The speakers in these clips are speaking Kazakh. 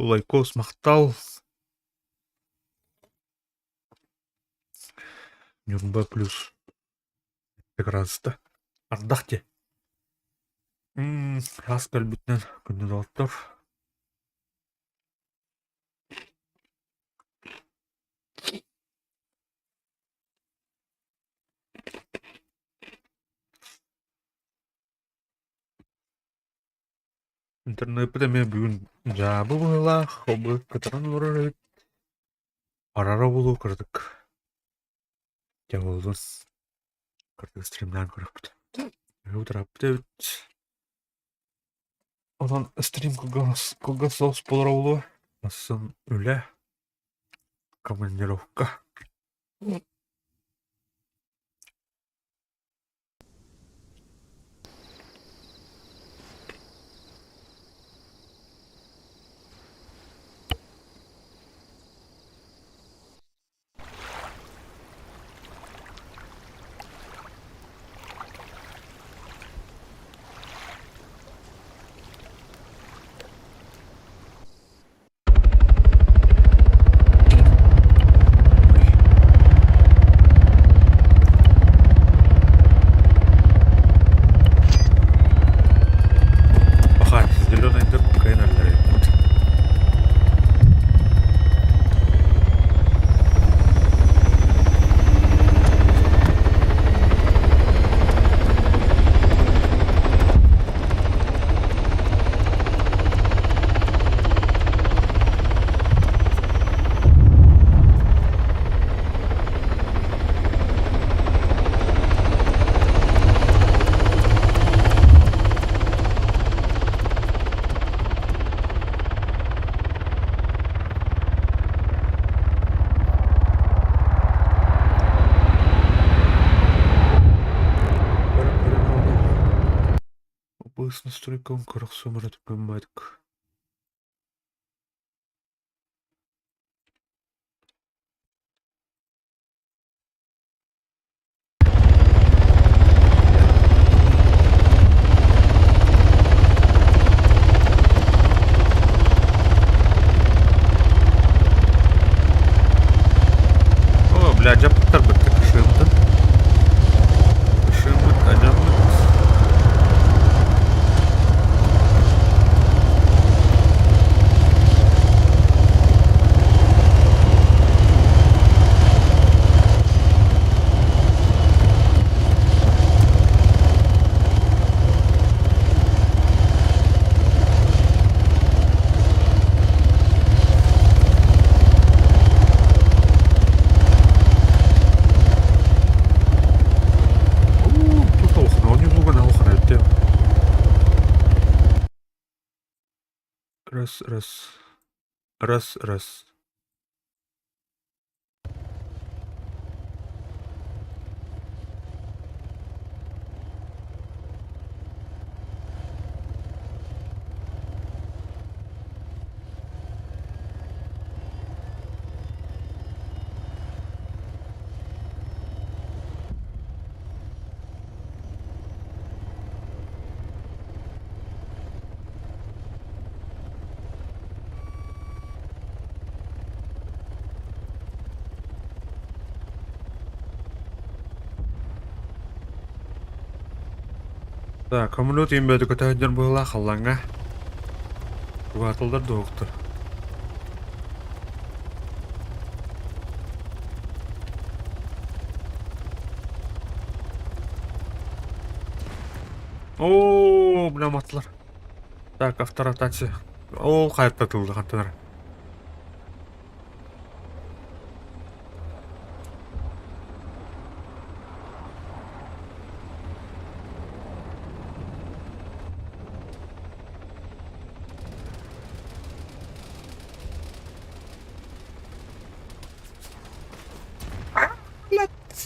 лайкос мақтал. Нюрнбе плюс. Градуста. Ардақ те. Ас кәлбітінен күнді дауыттыр. Интернетте мен бүгін жабы бұла, хобы кытырын ұрыр. Арара болу кірдік. Жауылдың. Кірдік стримнан көріпті. Өтірапты өт. Одан стрим кылга соус болар болу. Асын өлі. Командировка. С настройком коррекционера тупоматик. О, блядь, жаптар бітті кішімді. Кішімді, ажамды. Раз. Так, коммунот ембеді көтәден бұйла қаллаңа. Бұғатылдар доғықты. Ооо, бұна матылар. Так, авторотация. Ол қайыпта тылды қантанар.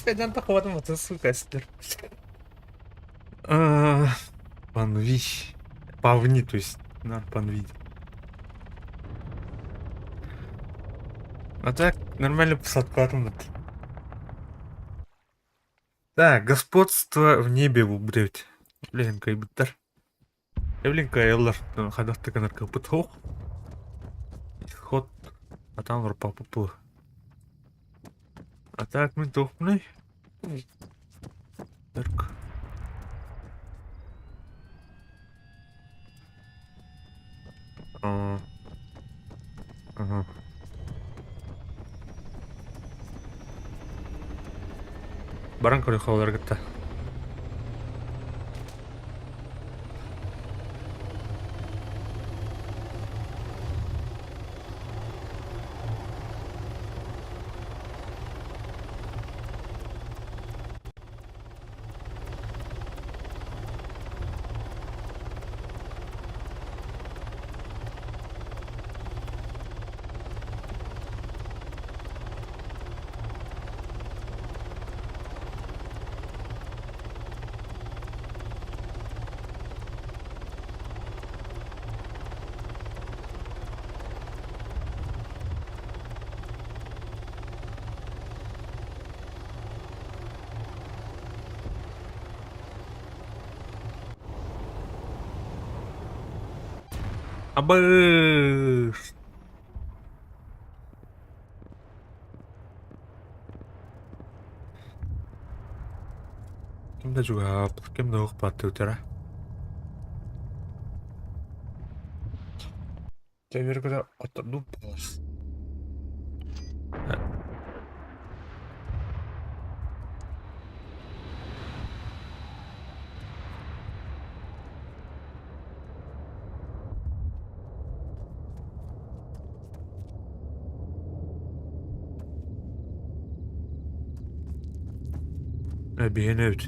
Федян походом вот сука стер. Панви. Павни, то есть на панви. А так нормально посадку атомат. Так, господство в небе блять. Блин, кайбиттар. Блин, кайлар. Хадахта канарка пытхох. ход, а там ропапупу. А так мы тухны. Эрк. Ага. Баран көрі қауылар кітті. Абыш! Кімді жүгап, кімді ұқпатты өтері? Тәбергіде отырду бас. Бейін өт.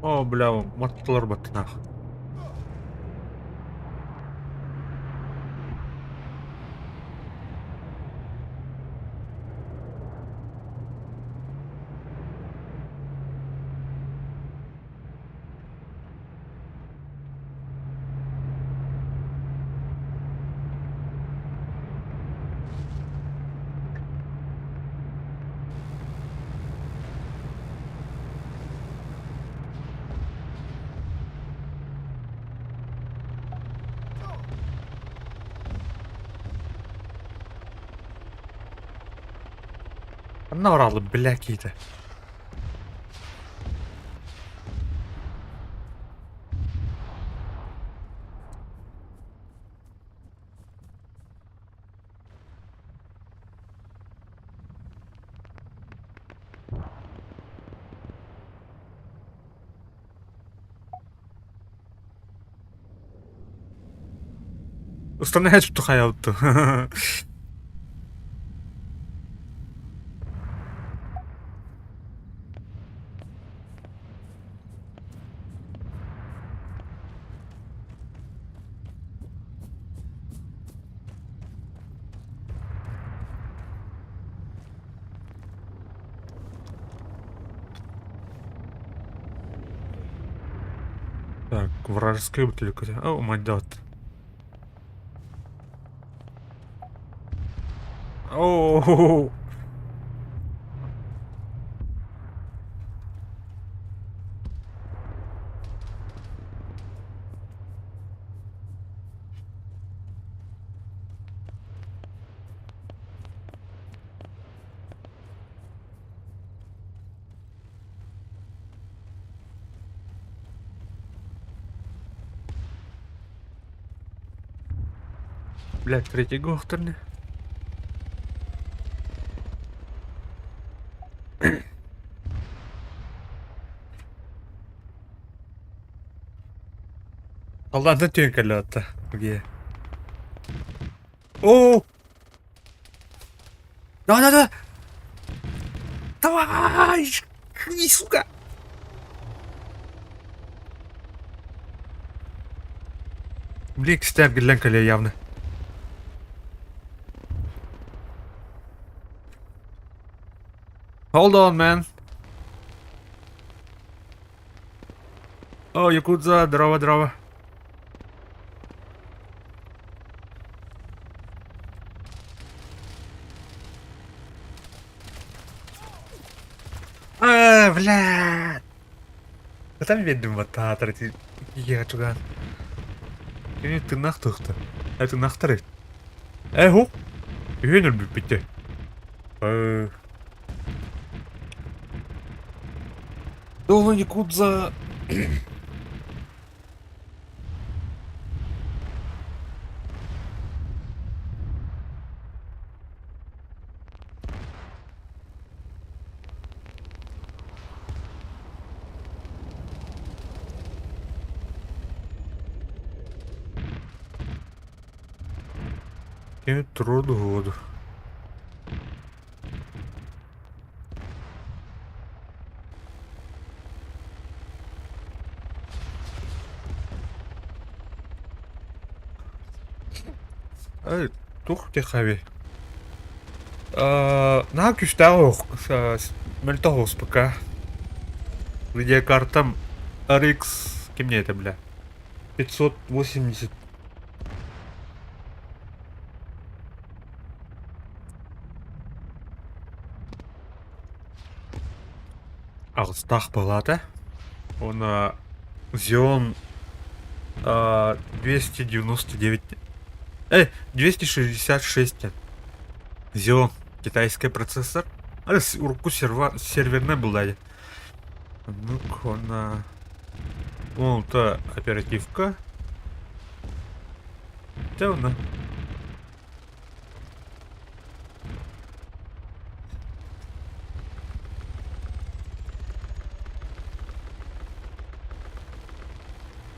О, бля, маттылар баттынақ. Anna oralı bilek iyiydi. Устанавливать, что хаябты. Так, вражеская бутылка. О, мать дот. О, блядь, третий гохтерный. Ладно, тюнька лёта. Где? О! Да-да-да! Давай! Иди, сука! Блин, кстати, глянь-ка явно. Hold on, man. О, якудза, здорово. Блядь. Да там видно мотатор, эти ячуган. Ты нахтухта. Это нахтары. Ху. Юнер бипите. Долго якудза. Труд году. Ай, тух техави. На кюштау мельтогус пока. Видеокартам RX. Кем мне это, бля? 580. Алстах палата. Он Xeon 299. 266. Xeon. Китайский процессор. Урку серверная была. Ну-ка, на... Вон та оперативка. Темно.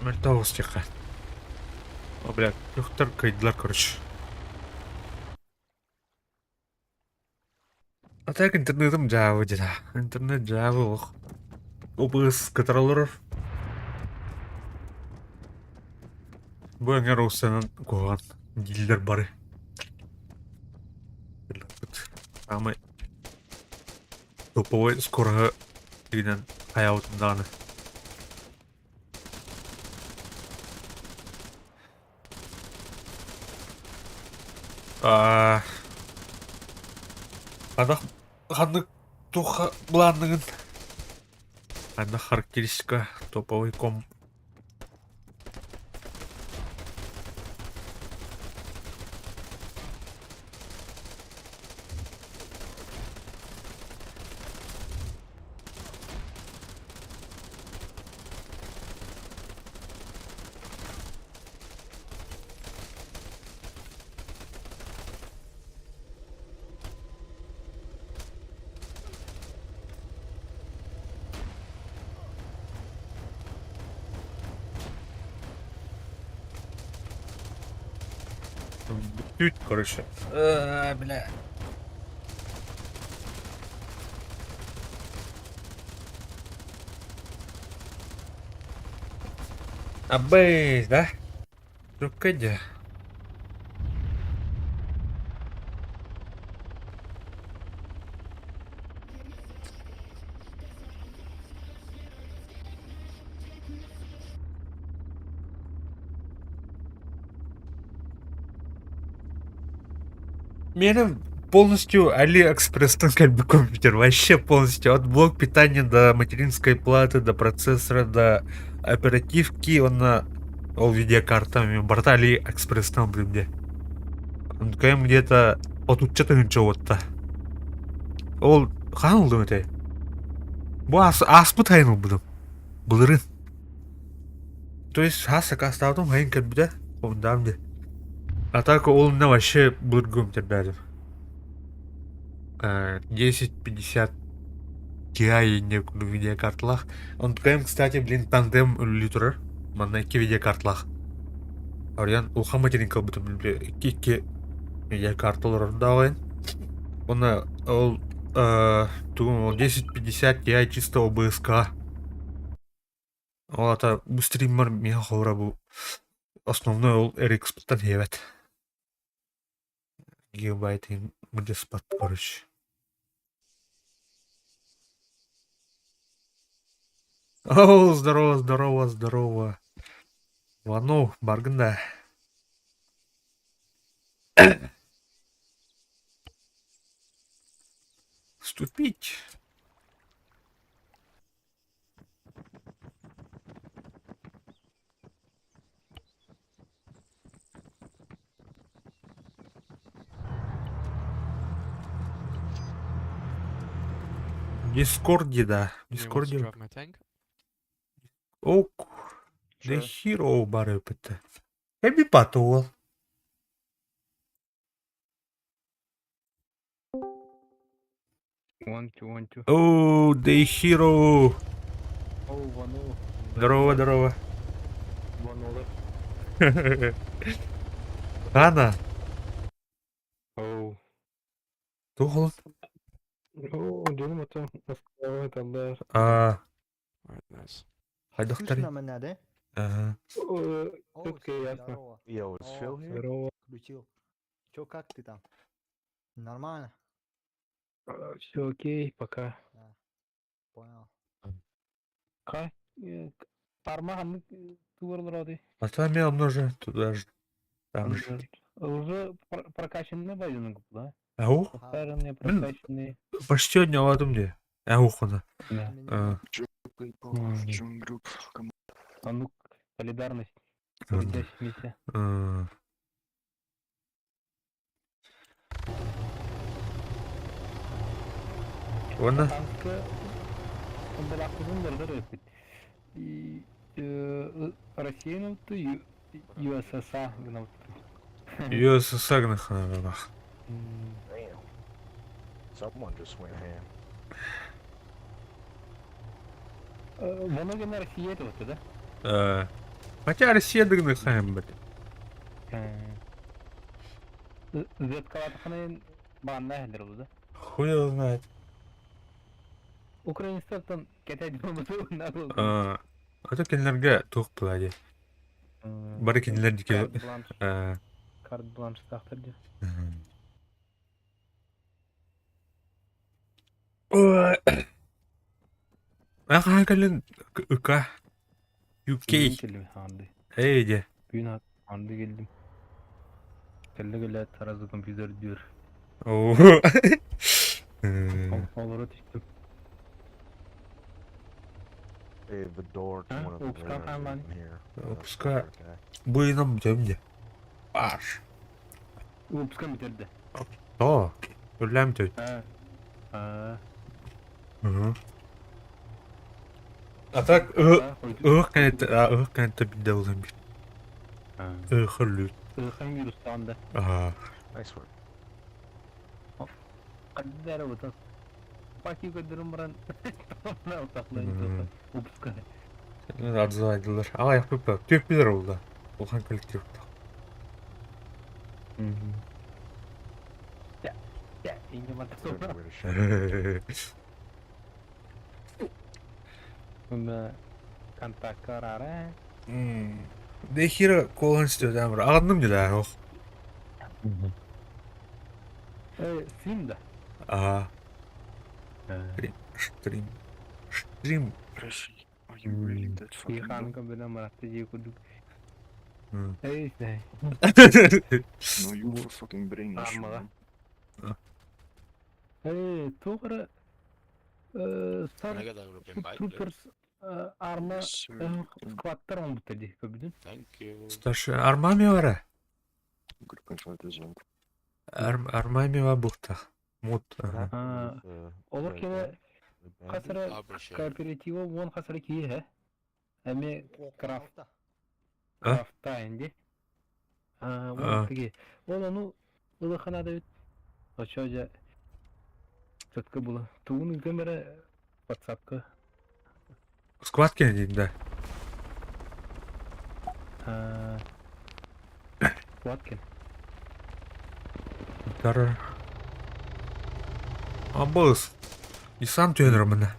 Мертвого стиха. О, бля, люхтарка идла, короче. А так интернетом Java дейді. Интернет Java ох. OBS контроллеров. Бұл әңер осынан қоған дилдер бары. Самый топовой скоро деген хаябытындағаны. Қандық тоқа бұландығын. Қандық характеристика топовый комп. Чуть, короче. Бля. Абейс, да? Только где? Менің полностью Алиэкспресстен кәлбі компьютер. Вообще полностью. От блок питания до материнской платы, до процессора, до оперативки. Ол видеокартами. Барта Алиэкспресстен білімде. Кәм где-то отучча тыгынча отта. Ол қан олдым өте. Бұл аспы тайын ол бұдым. Бұлырын. То есть хаса кастаудым хайын кәлбіде. Ондамде. А так он на вообще бургом тердадим. 1050 Ti некуда видеокартлах. Он прям, кстати, блин, тандем литр. Мана 2 видеокартлах. Ариян улха материнкал бутым блин 2 видеокарталар давай. Ол 1050 Ti чисто OBSK. Ол ата бу стример мега хора бу. Основной ол RX тан хевет. Гигабайт будет спад, короче. О, здорово, здорово, здорово. Вану, баргында. Ступить. Дискорде, да. Дискорде. Drop my tank. Ок. The hero бары пыты. Эби патуол. Want to. О, the hero. Oh, вану. Здорово, здорово. Ванулар. Хана. Oh. Тухол. Oh, canım atam. Evet Allah. Alright, nice. Хайдахтари. Включено меня, да? Ага. О, Окей, ясно. здорово. Yo, is Phil О, here? Здорово. Включил. Чё, как ты там? Нормально? Все окей, пока. Понял. Кай? Пармағаны туырлар ады. Атами умножи туда же. Там же. Уже прокачанный байдың да? Ау? Старый прокачанный. Почти одняладым де. Ау хана. Да. А, А ну, солидарность. ладно. Трудящимися. А. Ладно. Танкы Балакузундар өтпейт. И Россияны ұтты, USSR гына ұтты. Ее сагна хана бах. Damn. Someone just went ham. Бұны гена Россия еді ұтты, да? Хотя Россия дыгны хаем бит. Зеткалаты қанайын бағында әлдер бұл, да? Хуй его знает. Украинстан кетеді болмасы онда болды. Ата кенлерге тух пылади. Бары кенлер дике. Карт бланш тақтырды. Ага, кален ка. UK. Келдім анды. Эйде. Бүйін анды келдім. Келді келді таразы компьютер дүйір. О. Олары түштім. Hey, the door to one of the Упска rooms хаман. in here. Упска. Буйном темде. Аш. Упска бітерді. О. Өлем төт. А так кенет бидде улам бит. Хырлут. Хан вирустанда. Nice work. Қаддары бұтын. Паки көдірім бұран. Ұтақлайын. Упска. Отзывайдылар. Ала яқпып. Төп билер олда. Улхан коллектив. Ya, ini mata Better sonra. way to shut it. Bunda kontak karara. Дехира полностью там ағындым деді ох. Sim da. Ага. Штрим. Штрим. Rishi, are you really that fucking low? Kanka bana marattı diye kurduk. Hı. İşte. No, you were fucking brainless. Armaga. man. Toğra sar Ne kadar European bike? troopers arma Yes, sir. squatlar mı butadi köbüdün? Thank you. Старший армами вара. Good control this one. Армами ва бухта. Мут. Ага. Ha, olur ki ve kasara Appreciate. kooperativo won kasara ki he. Eme craft Ha? craft'ta indi. Ha, won ki. Onu ılıkana da açıca çatkı bula. Tuğun gömere WhatsApp'ka. Сквад кенедейді, да. Ha. Watkin. Тары. Абыз. Исам төнір міне.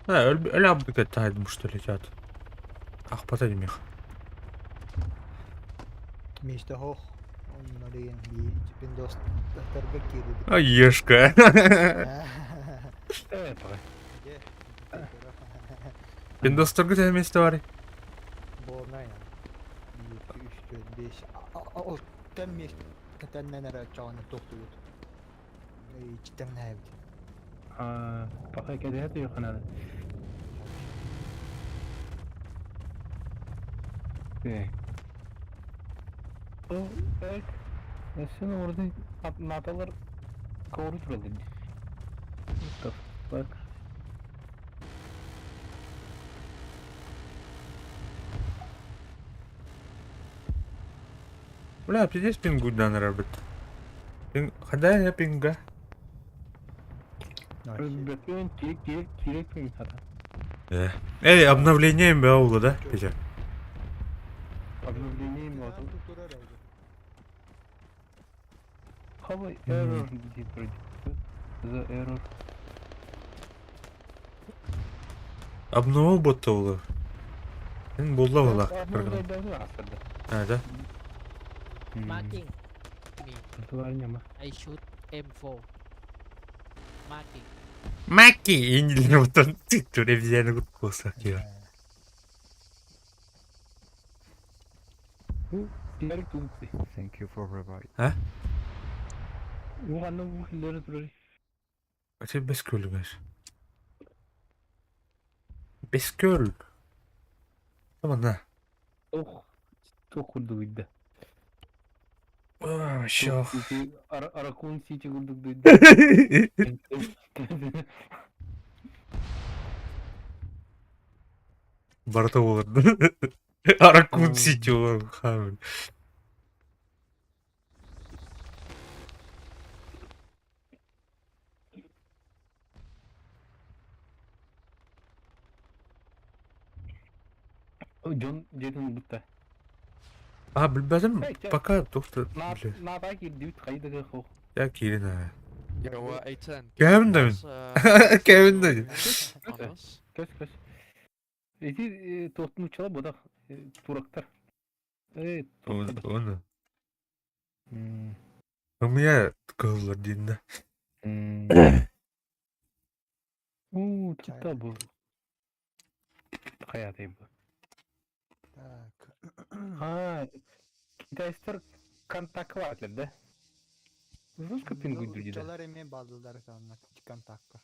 Öyle abdik etti haydi müşteri lетят. Ақпата демек. Миште хох. Onları yani Windows tarbe girdi. А, ешка. Evet bak. Windows'tırgı temizde var. Borna yani. 2 3 4 5. O temmiş tenden ara çağını topluyor. Cidden ne evdi. Ha, bak kedi hadi yok ana. O evet. Sen orada natalar koru duralım. Bak. Бля, пиздец пингудан работает. Ходай я пинга. Bekleyin kirek mi hata? Эй, обновление аула, да, Петя? Обновление mi oldu? Tutur herhalde. Hava error diye The error. Обновил ботта аула. Болла бала. Обновление aslında. Ha, да? Marking me. Kutularını ama. I shoot M4. Marking. Маки! Я не знаю, вот он тюре взяли группу сакира. Bu diğer tuğuk. Thank you for revive. Bu anı bu hilleri duruyor. А тебе без кёль, гаш. Без кёль. Tamam da. Çok kurduydu. Şah. Arakun siti kurduydu. Барта olurdu. Arakun City olur. Hamil. John Jadon butta. А, bilmedim. Hey, Jeff. Пока, доктор. Бля. Na bak girdi kaydı da ho. Ya Kirin ha. Yo, A10. Kevin de mi? Kevin de. On us. Kaç. Eti tostunu çala bodak. Turaktar. Evet. Onu. Ama kızlar dinle. Tutta bu. Hayatım bu. Tak. Ha. Kitaystar kontak var da. Uzun kapın güldürücü de. Uçalar emeğe bağlılar kanına çıkan takka.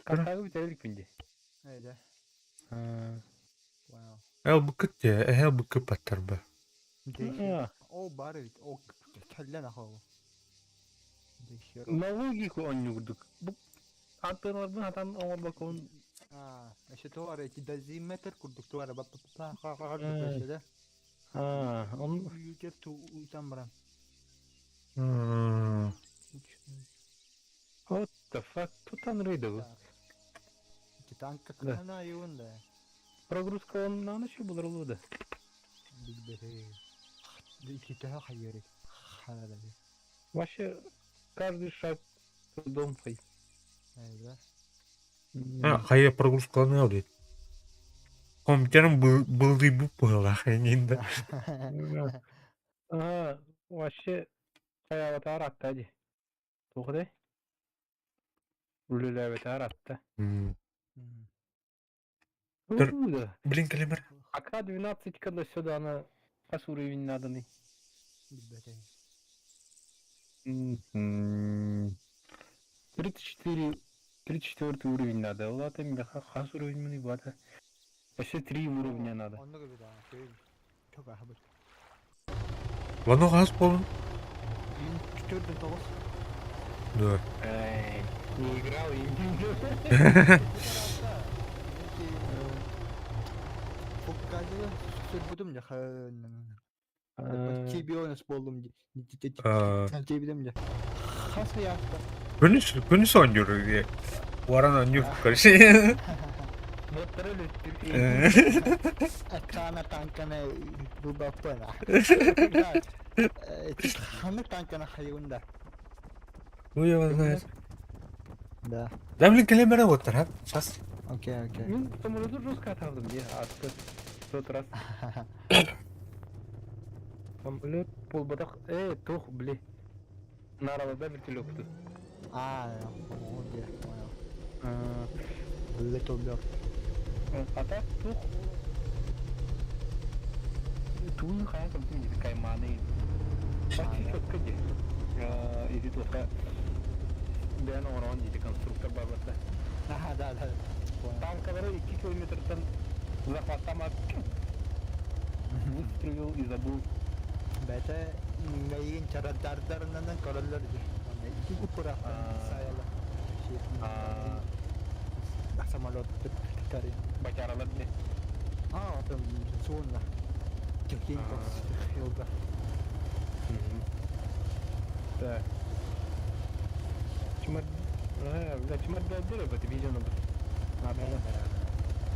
Kontakı bitirelim şimdi. Öyle. Wow. El bu kıt ya. El bu kıt atar be. Ya. O bari o kelle na hava. Değişiyor. Malogi ko oynuyorduk. Bu antrenörden hatan ona bakın. Ha, işte tuvar iki dezimetre kurduk tuvar bak bak bak Evet. işte. Ha, onu Yüce tu uçan bırak. М, What the fuck? Тут анрейда bu. Танка Да. кана юнда. Прогрузка он на ночь был да. Билбере. Дикитая хайери. Харадаби. Вообще каждый шаг дом хай. Да. Қайы прогрузкаланы ау дейді. Компьютерім бұлды бұп бұла қайнейді. Вообще hayata attı hadi. Doğru. Ülülü evet attı. Dur. Да. Блин, калимар. АК-12 когда сюда на пас уровень наданный. Билбере. 34 уровень надо. Вот это мне хас уровень мне бата. Вообще 3 уровня надо. Onda bir daha. Çok ahbır. Вано қаз болын? 409. Да. Не играл и не Pokazı sürdüm ya. Чемпионс болдым. Чемпионым ya. Хаса yaptı. Күнісі ойныр. Уарана ойныр. Короче. Kana tankana bu bapana. Kana tankana hayunda. Ой, его знает. Да. Да, блин, калимара вот так. Сейчас. Окей. Мен самолету жестко аталdım diye attı. Тот раз. Самолет полбадақ. Тух, бли. На арабада вертолет тут. O diye. Little Bird. А так тух. Тух kayak penting jadi kayak mana ini. Pasti çok kecil. Itu tuh kayak ben orang jadi konstruktör babası. Da. Tankaları 2 kilometreden uzaklaştırmak. Выстрелил и забыл. Bete neyin çaraddarlarından kararlar diyor. İki kupura sayala. Самолет tutarıyor. Başarılar ne? Там sonra. Türkiye'nin yolda. Так. Чумар... Да, чумар дорого, это видео надо.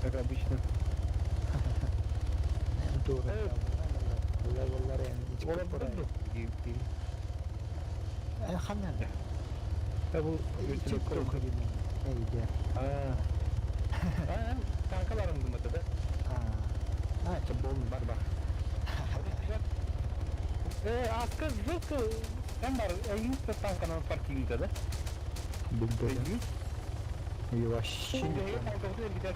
Как обычно. Doğru. Bunlar yani. Hiç Ola kupura. burada. Hemen. Ya bu Çok götürüp çok iyi. Neydi? Tankalarım da. Çabuk bak. Asker zırhı. Sen var. Elbette tankanın parkingde de. Burada. Yavaş. Şimdi tankası gider.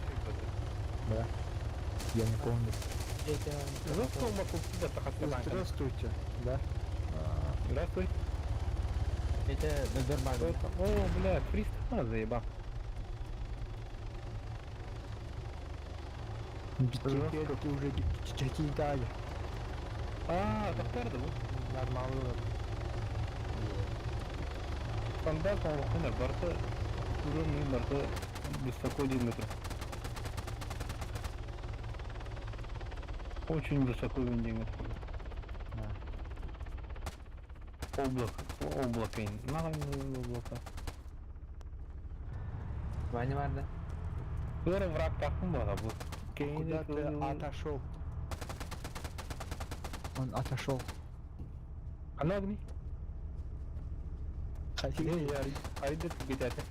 Да. Я не помню. Зырhı olmak için takatlı tanka. Здравствуйте. Да. Здравствуй. Это нормально. О, блядь, 300 заебал. Ты уже какие дали. Doktordu bu. Нормально. Стандарт он барта. Уровень барта высоко 1 метр. Очень высоко диаметр. Облако. Нахуй облако. Ваня vardı. Sonra враг takım var bu. Куда ты отошел? Он отошел. Ana gni. Хотели? Haydi gidelim.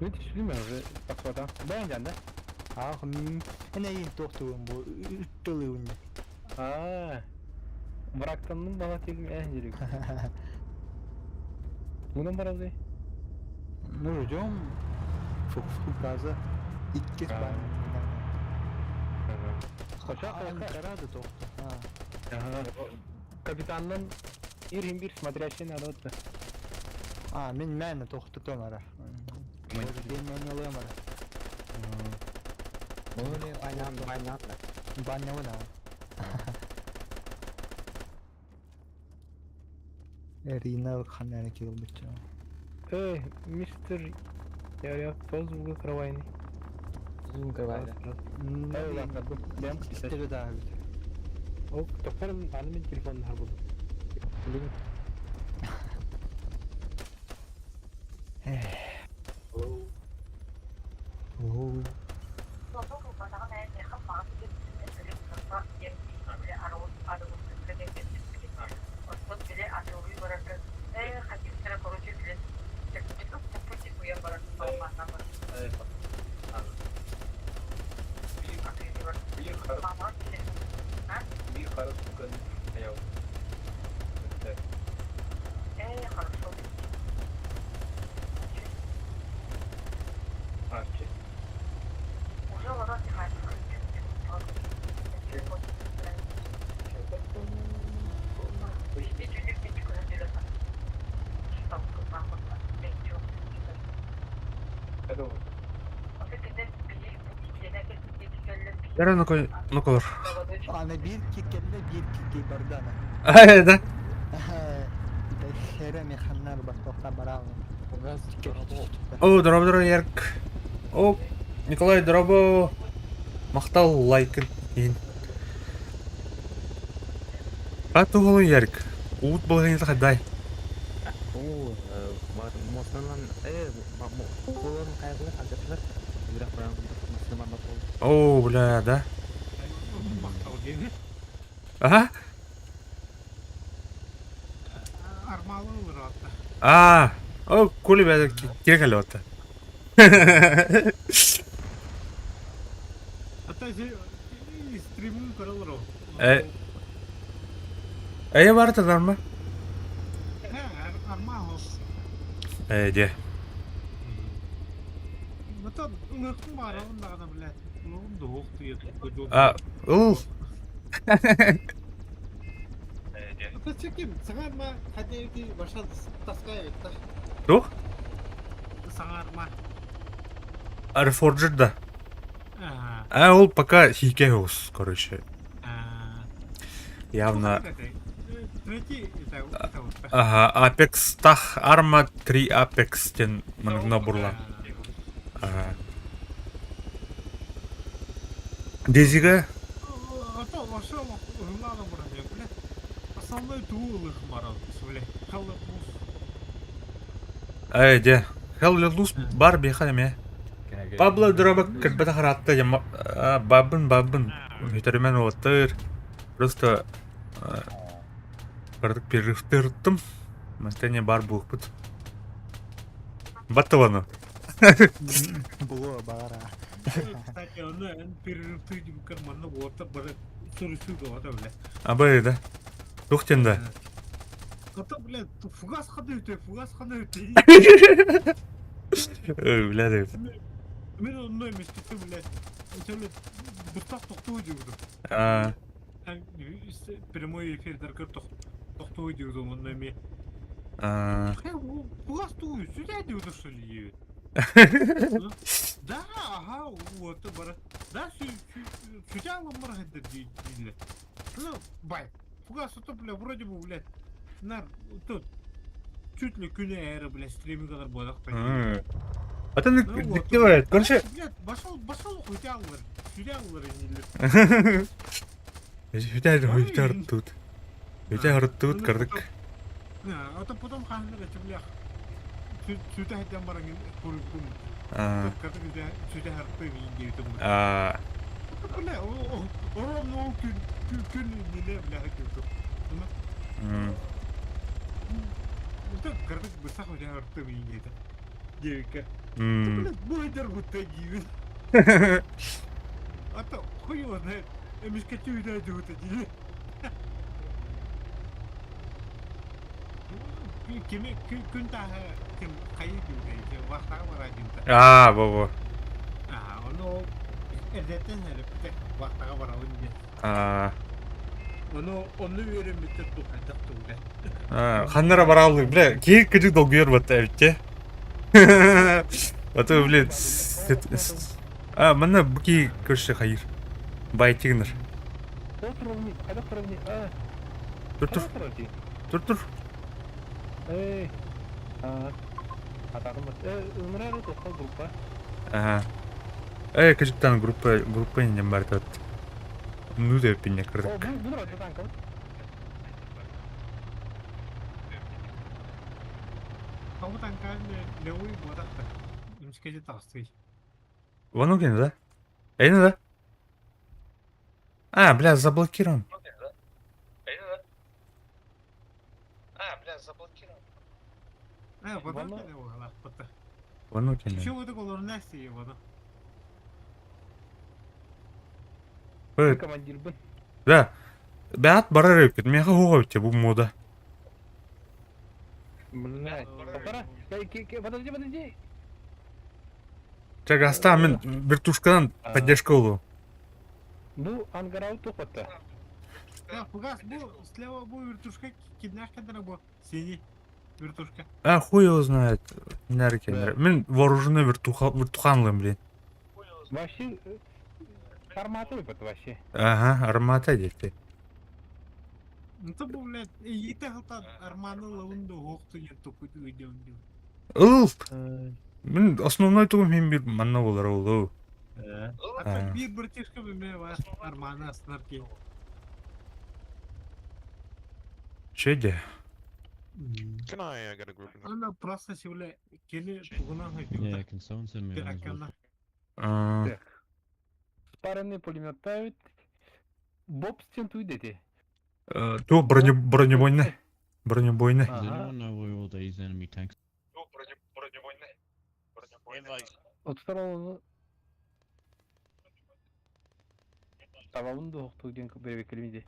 Müthiş değil mi abi? Bakmadan. Beğendin de. Neyin doktorum bu? Üttülüğünde. Bıraktığının bana tekme eğlenceli. Bunun parası. Ну, ждем. Фуказа. İlk Ha. ben. Kaçak Анкарада доктор. Капитанның 21 смотрящий на рот. Мен тоқтатам ара. Ben alıyorum ara. Böyle aynen. Banyalı da. Рина ханера кил бича. Мистер, я позвал закрывайный. Zoom кривайда. Ладно, прям İstedi daha bir. Тохорын аны мен телефонын харбуд. Билин. Оо. Яра нуколор. Аны bir kekelle bir keke bardana. Ай, да. Хере механнар бар тохта барау. О, дробо, Ярк. О, Николай, дробо. Мақтал лайкын. Қатты болу, Ярк. Уут болған еді қадай. Oo, Mosman'dan Bolon kayaklar arkadaşlar. Biraz falan Müslüman bak oldu. О, бля, да. Ага. Армалы olur hatta. О, кули бәді керек әлі отты. Hatta stream'ini kırılır o. Әйе бары тәдар ма? Арма olsun. Де. Mutta ыңыртын бар алдағыда білет. Ұлығын да оқты еді. Ұл. Mutta çekim, sağar mı? Hadi evde başa taskaya etti. Тух? Sağar mı? Reforger'da. Ол пока хике хоус, короче. Явно. Третий, это вот. Ага, Apex тах Arma 3 Apex тен маңына бұрла. Дезиге? Ата, ваша ұрылады бұрады, білет. Основной туылық барады, сөйле. Қалды бұз. Де. Hell Let Loose бар бейқа деме. Пабло дұрабы кірбіті қаратты. Бабын. Өтерімен олаттыр. Просто... Бардық перерывты ұрттым. Мәстәне бар бұлық бұд. Батты оны. Було бара. Кстати, оны перерывты деймін карманны орта бары сұрысуға ода, білет. Абай, да. Тухтенда. Ата, білет, фугас қады өте. Бля, да. Мен оны еместеті, білет. Сөйле, бұстақ тоқты өдеуді. Прямой эфирдерге тоқтау өдеуді, оны еме. Фугас туы, сөйле өдеуді, что ли? Да, ага, вот, бара. Да, судья ломар хедер дейли. Ну, бай. Фугас, это, бля, вроде бы, блядь, нар, тут, чуть ли күні әрі, бля, стримі қадар бодақ. А ты делает, короче... Блядь, башал судья енелер. Өте ұрттуыт кірдік. Это потом ханлер, это, бля, судья хеден бараңын көрігдің. Кірдік, судья әріппен еңгейді. Бля, орамын ол күн неле, бля, хекелді. Это кірдік, бұсақ судья әріппен еңгейді. Девика. Блядь, бойдер бұтта деймін. Ата, хуй его знает. Эмишкачу үйдәді өті деймін. Кеме, күн тағы, кем қайы деймін, вақтағы бара деймін. Во-во. Оны әрдеттен әріпті, вақтағы бара өңде. Оны өрім бітір тұқайдақ тұғды. Ханнара бара алдық, бля, кейік күдік долгүйер бәтті әбітте. Аты, бля, мұны бұки көрші қайыр. Бай тегінір. Қайда қырывни? Тұр. Эй, атағым бар. Өмірәрі тоққа группа. Күжіктен группа нем бар тәт. Ну да, пенек О, кырдык. бұл рады танка. Кому танка левый вот так. Имскеде тасты. Вон уген, да? Эйна, да? А, бля, заблокирован. Вот Вано- так левый лапта. Вон уген. Еще вот такой лорнести его. Командир бұл. Да. Бәт барар өкет, меха хуға өте бұл мода. Блядь. Тоқтара. Подожди. Чага, аста, мен вертушкадан поддержка болу. Бұл ангарау тоқпатты. Фугас, слева был вертушка, киднаш кадра был. Синий вертушка. А, хуй его знает. Нәрке. Мен вооруженный вертуханлым, блин. Вообще, форматы выпад вообще. Ага, армата дейті. Ну то был, блядь, и ты хотел арманы лавынды оқты не тупыды өйдем. Ул! Мен основной тугum мен бир манна болар болу. А bir братишка беме var арманы астынар кен. Чеде? Can I get a group? Она просто сегодня кені тугынан Yeah, хайдым. can someone send me an Пиракана. Спаренный пулемет ставит. Боб стентуй дети. Ту бронебойны. Бронебойны. Does anyone know where all these enemy tanks? От второго. Тавалын да оқту ден беребек келмейді.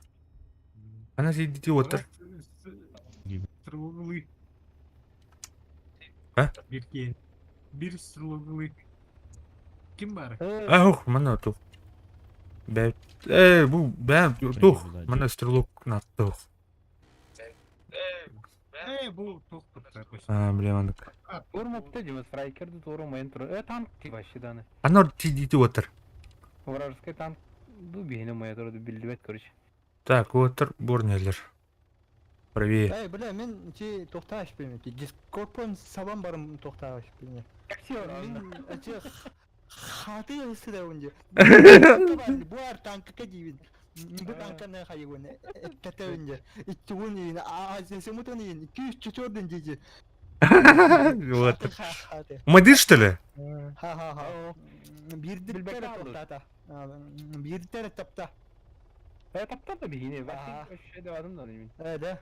Ана сидите отыр. Сырлығылы. А? Bir кен. Bir сырлығылы. Ким бар? Аух, мана тух. Бәт. Бу бәт тух. Мана стрелок на тух. Бұл тоқ тұтта. А, бля, мандык. Ормапты демес, фрайкерді торумайын тұры. Танк ки башы даны. Анар сидите отыр. Вражеский танк. Ду бейні моя тұрды білдібет, короче. Так, отыр борнелер. Правее. Эй, бля, мен чи тоқташ білмейді. Дискорпон сабан барым тоқташ білмейді. Мен чи хаты ысыра önce. Bu ar tankı gibi. Bu tankana hayvan. Tete önce. İki gün yine ağzı mutan yine. 2-3 önce. Отыр. Мадыр, что ли? Ha. Bir de topta. Bir de topta. Таптар да бейіне. Башын şeyde vardım da emin. Evet.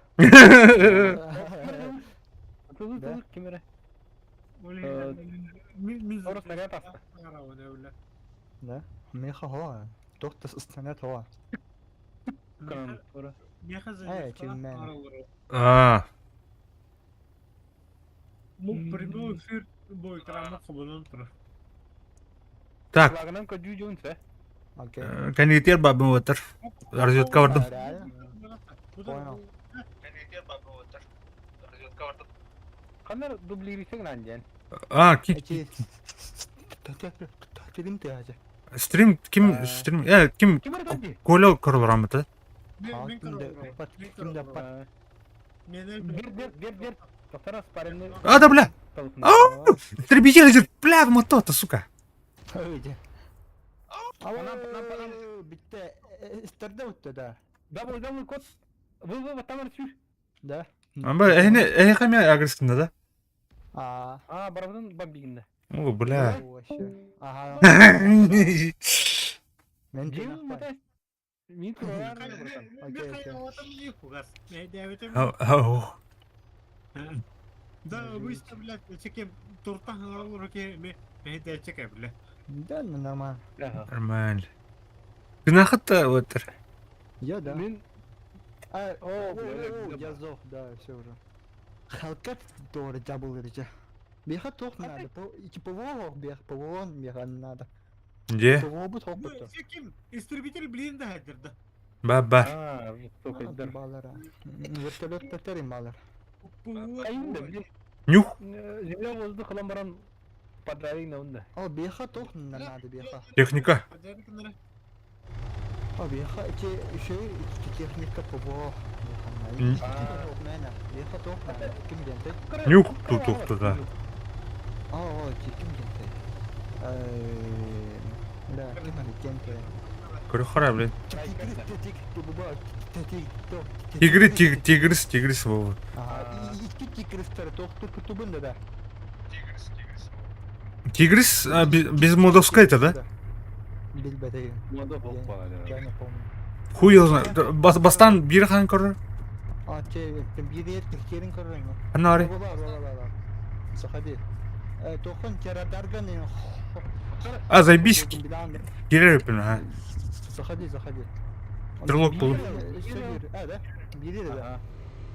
Tuzuk kemere. Orası ne yaptı? Да. Меха хова. Тохта станет хова. Kanın. Orası. Тюмень. А, Бұл прямой эфир бой крама қабынан тұр. так, Kulağından kocu jonsa. Окей. кондитер бабы отыр. Разведка бардым. Понял. Kanlar dublirisi gınancın. А, Эти... Телим ты аja. стрим, ким, Kim var kanki? Коля королрамыты. Кимде пат. Bir. Doktora sparenli. А, да, бля! Ау! Истребитель идет, бля, в мотото, сука. Öyle. Bitti. İsterde uttı da. Double kod. Bu tamam sür. Da. Ama хами агрессивно, да? Aa barabadan bambiginde. О, бля. Aha. Ben Cem de mata. Min kurar. Ау. Да, быстро, блядь, чекем туртан аралу руке me de чекем, блядь. Да, нормально. Нормально. Гнахата отыр. Я да. Min Yazok da все уже. Халкат doğru жабылырча. Беха тох надо. İki пового, бех повон, беха надо. Где? Пового bu tok buttu. Чекем, истребитель блин да хадырда. Баба. aa tokaydır. Bağlara. Vertolyot tatarım bağlar. Ayın da bir. Нюх. Zemle bozdu kalan padrayın ne onda. О, беха тох надо беха. Техника. О, беха iki iki техника пового. М. Беха тох надо. Kim geldi? Нюх тут туда. Kim geldi? Да, kim geldi? Көрі қара, блин. Тигрис, Тигрис бұл. İki tigrisler doktor kutubunda da. Тигрис без модовской это, да? Bilbedeyim. Moda bok var ya. Ben yapamam. Хуй его знает. Бастан бері қан көрі. Bir yer Türkiye'nin kararını. Анари. Baba. Заходи. Тохон кера дарганы. А, заебись. Кирер өпін, ha. Заходи. Стрелок был. Да? Biri de.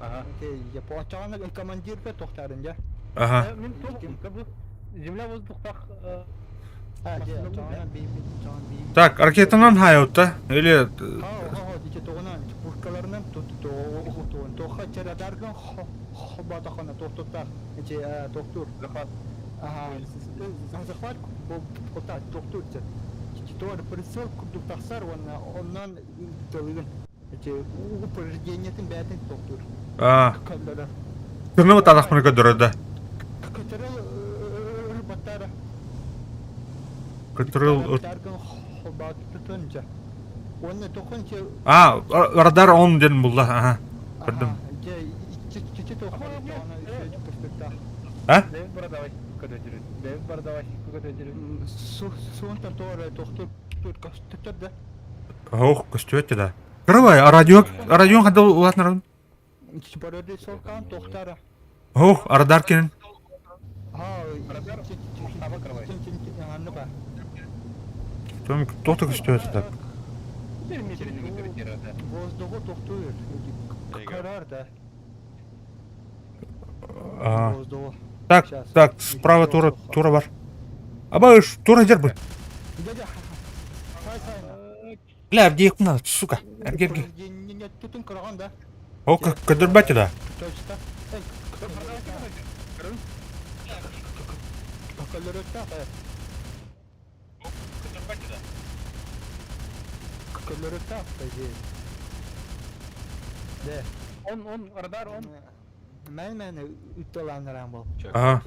Aha. Okey, ya poğaçağına komandir ve tohtarınca. Ага. Мен тоқтым. Бұл земля воздухтақ Ha, ya çağına bir. Так, ракетанан хайот, да? Или... Ha, diye toğunan burkalarından tuttu. Toğa kera dargan. Badakana tohtutar. Doktor. Ага, захват кота доктор. Тор присел доктор оннан төлгөн. Упражнениятын бәтин доктор. Каллара. Кырнығы тадақ мүнгі дұрыды. Катарал баттара. Кытырыл... Дарган баттынча. Онны тохынча. Радар он ден бұлда, ага. Көрдім. Чече тохын. А? Дэвид Бородавай куда жүреді. Суынтан тоғыр доктор кастыктар да. Ох, көстөтті да. Кырыбай, радион қады ұлатын рауын? Барады солкан тоқтара. Ох, радар кенін. Тоқты көстөтті так. Bir metrini götürür herhalde. Воздуху тоқтуыр. Карар да. Воздуху. Так, справа тура бар. Абай, тура жер бұл. Дядя. Бля, әбдейік мұна, сука. Әргерге. Түтін қырған да. О, көдір бәті да. Точно. Колоритта, по идее. Да. Он, радар, он. Мен үттеландырам бол. Ага.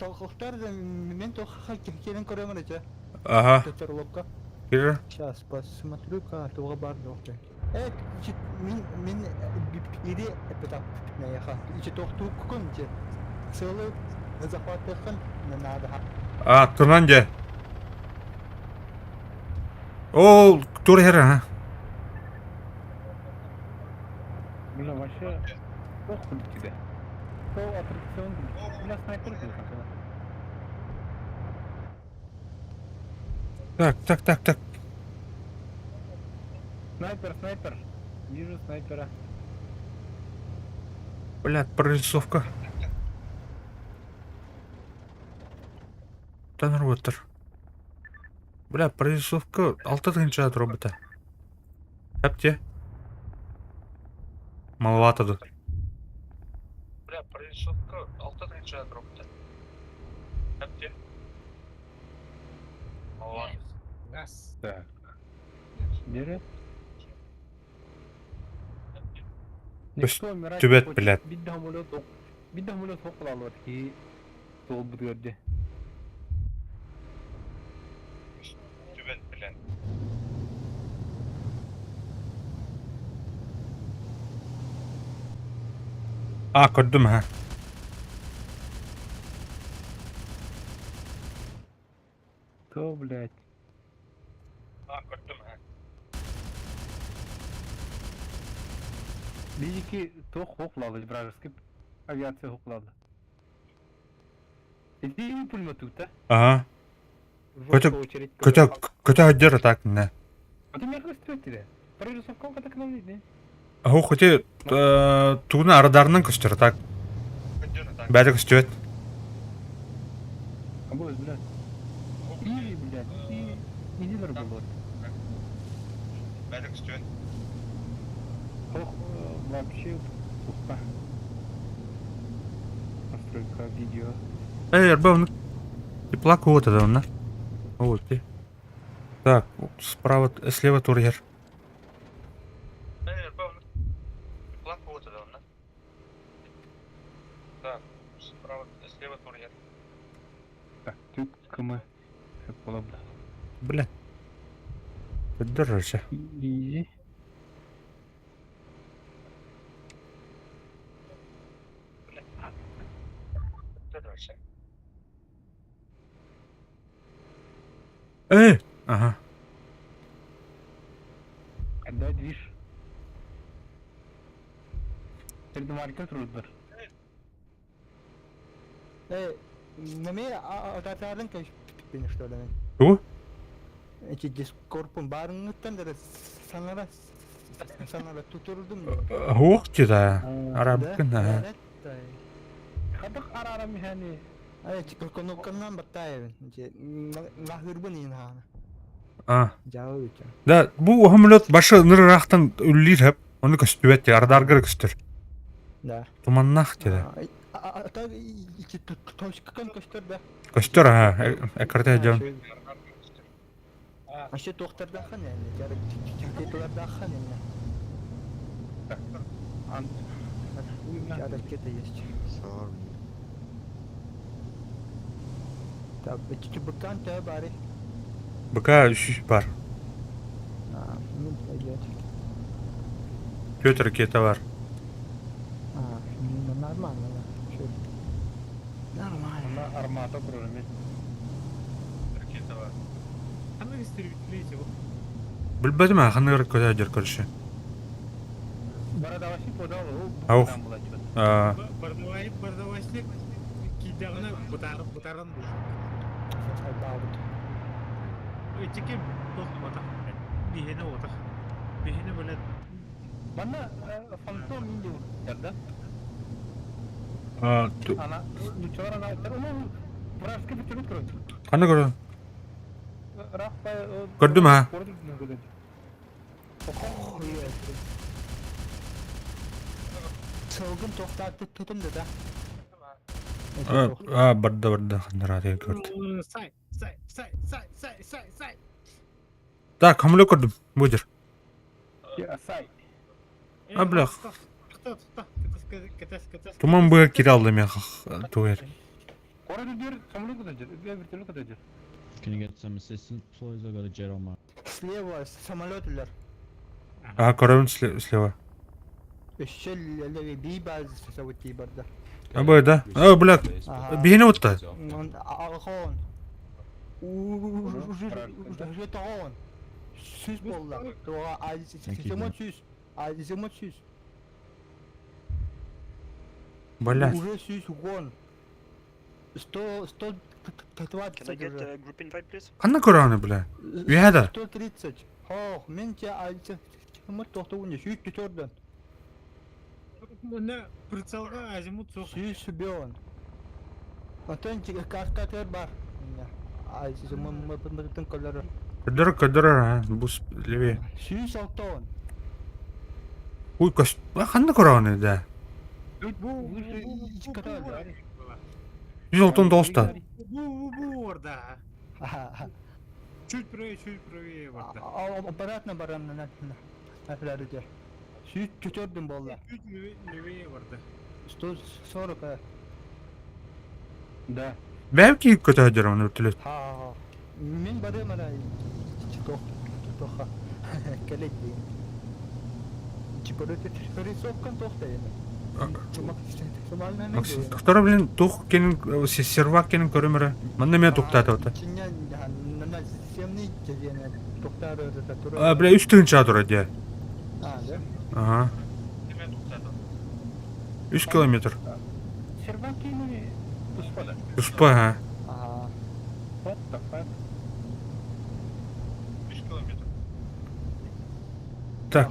Тоқтар да мен тоққа келін көремін ете. Ага. Тоқтарлыққа. Кері. Сейчас посмотрю-ка, туға бар доқты. Мен бері эпетап наяха. Иче тоқту күкін же. Сылы захваттықын надо. Тұрнан же. Ол, тура хері, ха. Бля, вообще похуй тебе. По аттракцион. Бля, снайпер был какой-то. Так. Снайпер. Вижу снайпера. Блядь, прорисовка. Таныр отыр. Бля, прорисовка 6 тыгынча робота. Әпте. Маловато тут. Бля, прорисовка 6 тыгынча робота. Әпте. Маловато. Так. Бери. Түбет, блядь. Bir de hamule toplanıyor ki sol bir gördü. Түбет, блядь. Көрдім, ха. То, блядь. Көрдім, ха. Bir то хоплады вражеский авиация хоплады. Это пулемет тут, да? Ага. Көтө өддер так, не. А ты меня выстрелили? Прорисовка так нам видно. Ау, хотя тугна радарынан көстөр так. Бәрі көстөт. Обои, блядь. И нелер было. Бәрі көстөт. Ох, вообще пусто. Настройка видео. РБ, тепла кого-то да, на. Вот ты. Так, справа, слева турьер. Тепла кого-то да, на. Так, справа, слева турьер. Так, тут КМ. Бля. Бля. Поддержи. Easy. Ага. Когда движ. Перед маркет трудно. Неме ататарын кеш бeni что ли? Ту? Эти дискорпун барыңыттан да санара тутурдум. Ух да. Арабкын, ага. Кадык арарам yani. Ай, чиконукканнан баттайбын. Нахырбын инхана. А. Жабы үчүн. Да, бу хамлет башы нырырақтан үллир хеп. Оны көстүбет ардаргыр көстүр. Да. Туманнах деди. Ата ичи тошкан көстөр да. Көстүр, ага. Экарте жон. Ашы тоқтардан хан yani. Жары чакетулардан хан yani. Hareket есть. Sorry. Так, эти быкан то бари. Быка үш бар. Ну пойдет. Петр кета бар. Ну нормально, да. Чё? Нормально. Она армата кроме. Аны истербитлейте вот. Билбедим, ханыр көтөжөр көрүшү. Барадаваши подал. Аух. Бардавашлик кидагына бутарын бу. Баут. Чекем тохмата. Бихене ота. Бихене белет. Бана фантом инди. Ярда. Она лучора на ну вражка битүрүп турат. Каны көрдүм. Рахпа. Көрдүм, а? Согун тоқтатты тутумду да. Барды ханыр көрдүм. Сай. Так, хамле көрдүм. Будер. Сай. Блях. Кетес. Туман быга кире алдым я тугер. Orada diyor samuruk kadar. Öbür kadar. Can you get some assistance, please? I got a jet on my. Слева самолетлер. Ага, көрөм слева. Еще левее бей базы саути барда. Абай да. Блях. Бейне отта. Он алхон. Уже тагон. Сүз болла. Туга азиземот сүз. Бля. Уже сүз гон. 100 group invite, please? Каны көрөм, бля. Уяда. 130. Ох, мен те азиземот токтогунда сүз төрдөн. Мына прицелга азимут сок. Сүз бён. Антон каскатер бар. Азиземот колору. Көдөрөр, бус левее. Сүз алтон. Уй, каны көрөм да. Бу катар. Жүз алтын доста. Бу орда. Чуть правее орда. Обратно барам на нафларыда. Сүз төрдөн болла. Чуть левее орда. 140. Да. Бәлки көтөжөрөм өтүлөт. Мен барам ана. Тоха. Келек дейм. Чипорете рисовкан тохтайм. Доктор билен тух кенин сервак кенин көрөмөрө. Мында мен туктатып атат. Бля, үстүн чатыр де. Ага. 3 километр. Сервакины успада. Успа, ага. Вот так. 3 километр. Так.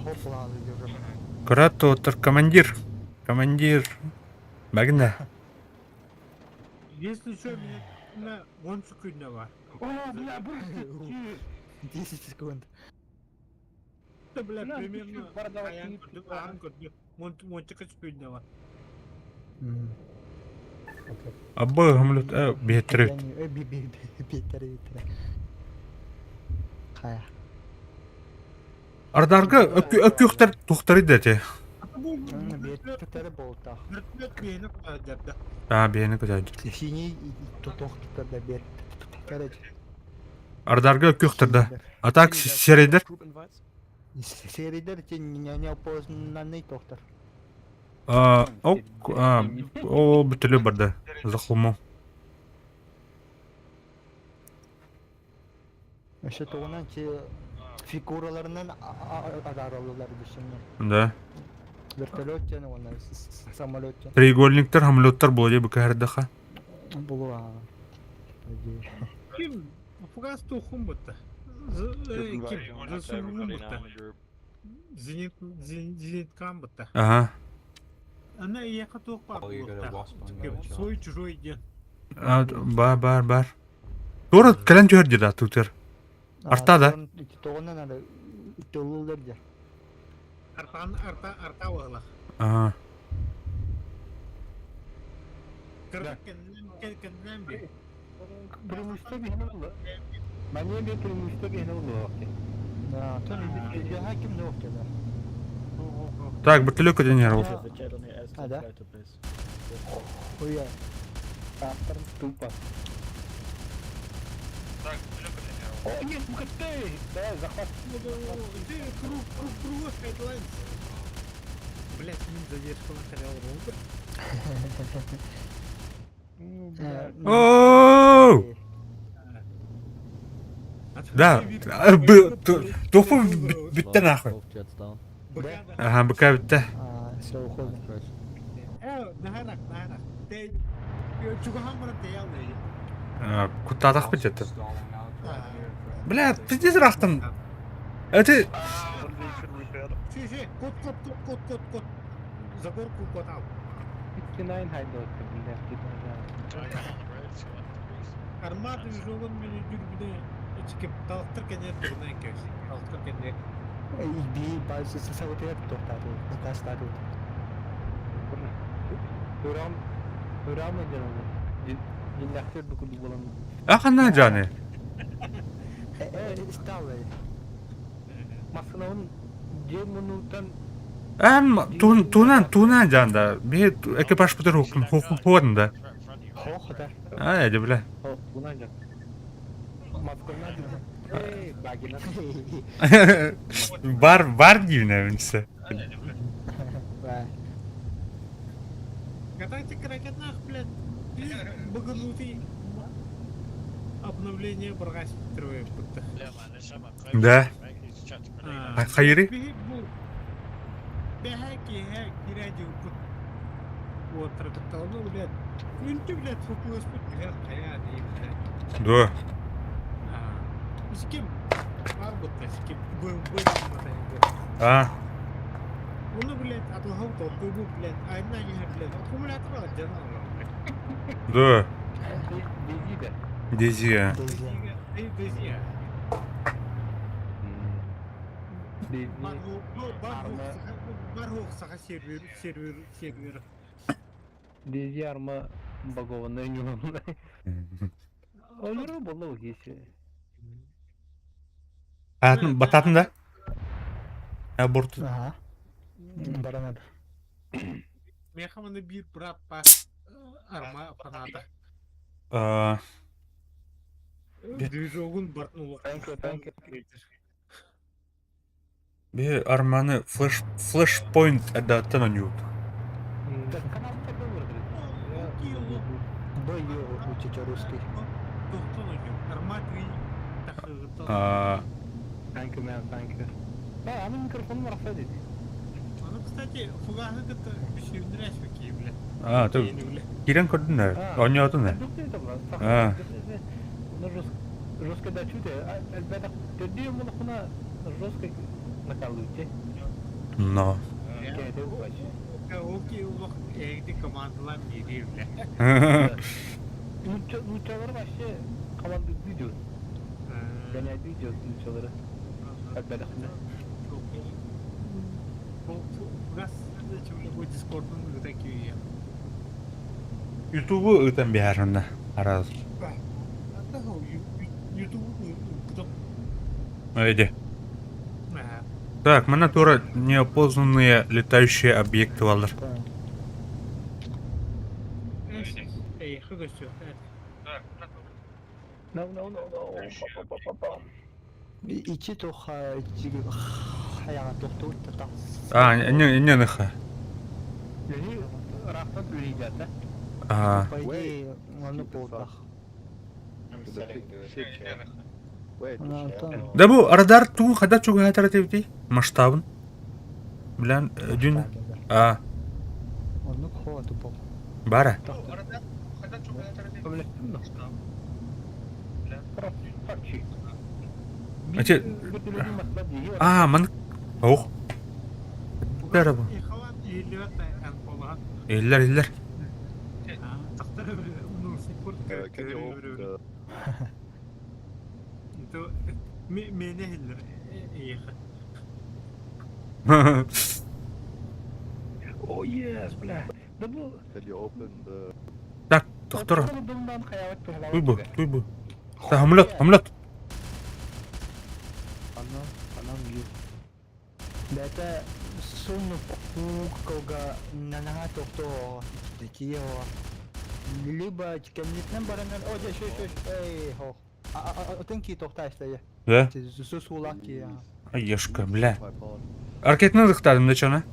Кырат отыр командир. Багында. Если что, меня на 10 секунд бар. О, бля, 10 секунд. Да, бля, Ну, примерно. чуть-чуть продавать Аян не көрдүм, пиздец. аян көрдүм. 10 секунд бар. Абы хамлет бетерет. Бетер. Кая. Ардарга өкүктөр туктар идете. Бетер болта. Вертолет мени кудадырды. Бени көтөжөр. Синий тоқтар да бет. Короче. Ардарга көктөрдө. А так серейдер. Серийдер не опознанный тоқтар. О, бүтүлү барды. Захлуму. Еще тоғынан фигураларынан адаралылар düşünün. Да. Вертолет және оны самолет және. Треугольниктер, хамлеттер болду бу кәрдіха. Бұл Ким? Фугас тухум бутта. Ким? Засулум бутта. Зенит кам бутта. Ага. Она яка тух бар бутта. Свой чужой ден. Бар. Тура калан жөрдү да тутер. Артада. Тоғынан ады тылылар же. Арта вағылақ. Ага. Кәнден бе? Преимущество бігіне ұлы. Мәне бе преимущество бігіне ұлы вақти. Тони хаким не оқтеді. Так, бүтүлү көдөнөр бул. Да? Ой, Автор тупо. О, нет, МКТ! Да, захват. Ты круг хедлайнс. Блять, не задержка материал ровно. Ооо! Да. Тупо битте нахуй. Ага, быка битте. все, уходим. Нахарак. Ты чугахан бара теялды. Кутатак битте. Бля, пиздец рахтым. Это... Си, кот. За горку кот ау. 59 хайдо өтті. Армады жолын мені жүрбіде. Ечкеп талықтыр кенер тұрнай көз. Талықтыр кенер. Bir bazı sabotajı toxtadı. Taşladı. Öğren mı canım? Cindaktör dokudu bulan. Ахана жаны. İstavı. Masınavın Cemun'dan Тунан жанда. Бе экипаж бүтүр хукумда. Hoxda. Эди бля. buna can. Maskonlar bagina. Бар дивне менсе. Ve Катайте кракетнах, блядь. Баганутый. Обновление баргас трое путта. Да. Хайри? Бехаки, радио пут. Вот, ну, блядь. Ты, блядь, фокус пут, блядь, блядь. Да. С кем? Арбутта, с кем? Был, ну, блядь, отлагал толпу, блядь, а одна не, блядь, аккумулятор отдернул, блядь. Да. Безида. Дези. Дези. Баргух саха сервер. Дези арма багованная нюанна. Олары болу кеші. Бататын да? Аборту. aha. Baranadı. Мехаманы бир брат пас арма фаната. Движогун бартнула. Танки. Бе арманы флешпоинт адатын онют. Канал тогда вырдырит. Бой учить русский. Танки мен танки. Да, она микрофон марафа dedi. Ну, кстати, фугасы это еще нравится какие, блядь. Ту. Кирен көрдүн да? Ойнотун да? Жестко да чуде. Әлбәттә, төдие моны хуна жестко накалуйте. Но. Кәде бач. Окей, улак эйди командалар берер, блядь. Лучшалар вообще команда видео. Гәнә видео лучшалары. Әлбәттә. Фугас, чего дискордның такие. Ютубу өтен бәрінді. Араз. Эди. Так, мына тура неопознанные летающие объекты валдыр. Эй, хыгасё. No, no, no, no. İçi toxa, içi ayağa toxtu da. А, не ныха. Yani raftan üreyeceğiz de. А, По идее, onu болдах. да бу радар тугу хада чуга хатара тевди масштабын. Билан дюн. А, Onu kodu bu. бара. Ömleştim de. Fakçı. Аче, Bir türlü masla değil. а, ман. Ох. Бара бу. Ихалан иелеват ан полган. Эллер. Тахтар ну сипорт. Инто мене хиллер. Иха. Oh yes, bля. Да bu. Так, доктор. Bundan hayalet bir Туй бу. Та хамлат. Anam yok. Beta sunu koga nanaha toxto dikiyo. Либо чеканитнен баранан оде шөй эй хо. Отенки тоxta işte. Да? Sus ulak ya. Ешка, бля. Аркетны дыктадым да чана.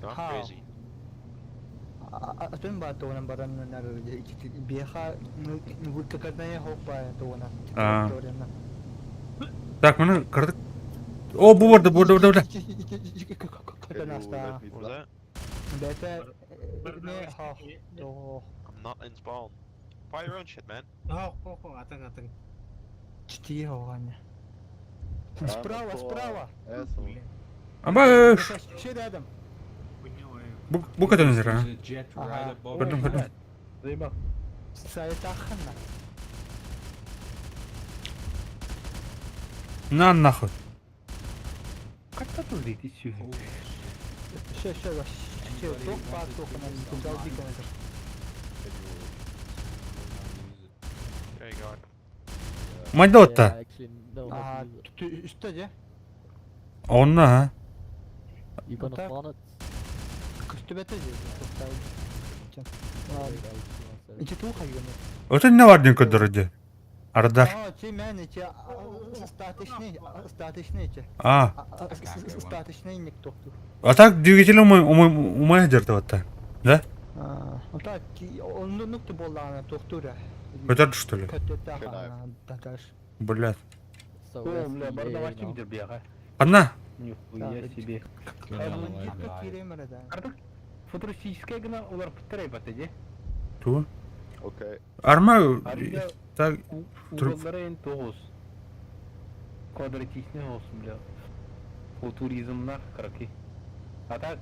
You're How? crazy. Atun ba to nan baranан нар биха вулкакадная хопа то на. А. Так, мына кырдык. О, бу борда. What was that? Beta ne ha to I'm not in spawn. Buy your own shit, man. Хо, атан. чти хоган. Справа. Абаш. Şey рядом. Бу ката назира. Ага. Пардон. Zeyba. Сайтахна. На нахуй. Kaçta tuzluydu şu? Şey çok farklı okunan güzel bir konudur. There you go. Майда отта. Actually, no. Aa, not use it. üstte Онна, ha. You gonna Attack. spawn it? Küstübete İçi tuğ hayvanı. Ота не вардин кодороде. Радар. Aa, şey men içi статичный içi. А, Статичный ник тохту. а так двигатель у моих дертовата. Да? Aa, так onu nokta bollana tohtura. Это что ли? Kötü daha tatаш. Блядь. So Oğlum that's la the barda A başka now. gidiyor bir yere. Одна? Нихуя себе. Hayvan ciddi kiremere. Artık futuristическая гна олар пытырай батыды. Ту. Арма. Арбида Так. уголлары en 9. Квадратичный olsun bля. Футуризмнах краки. А так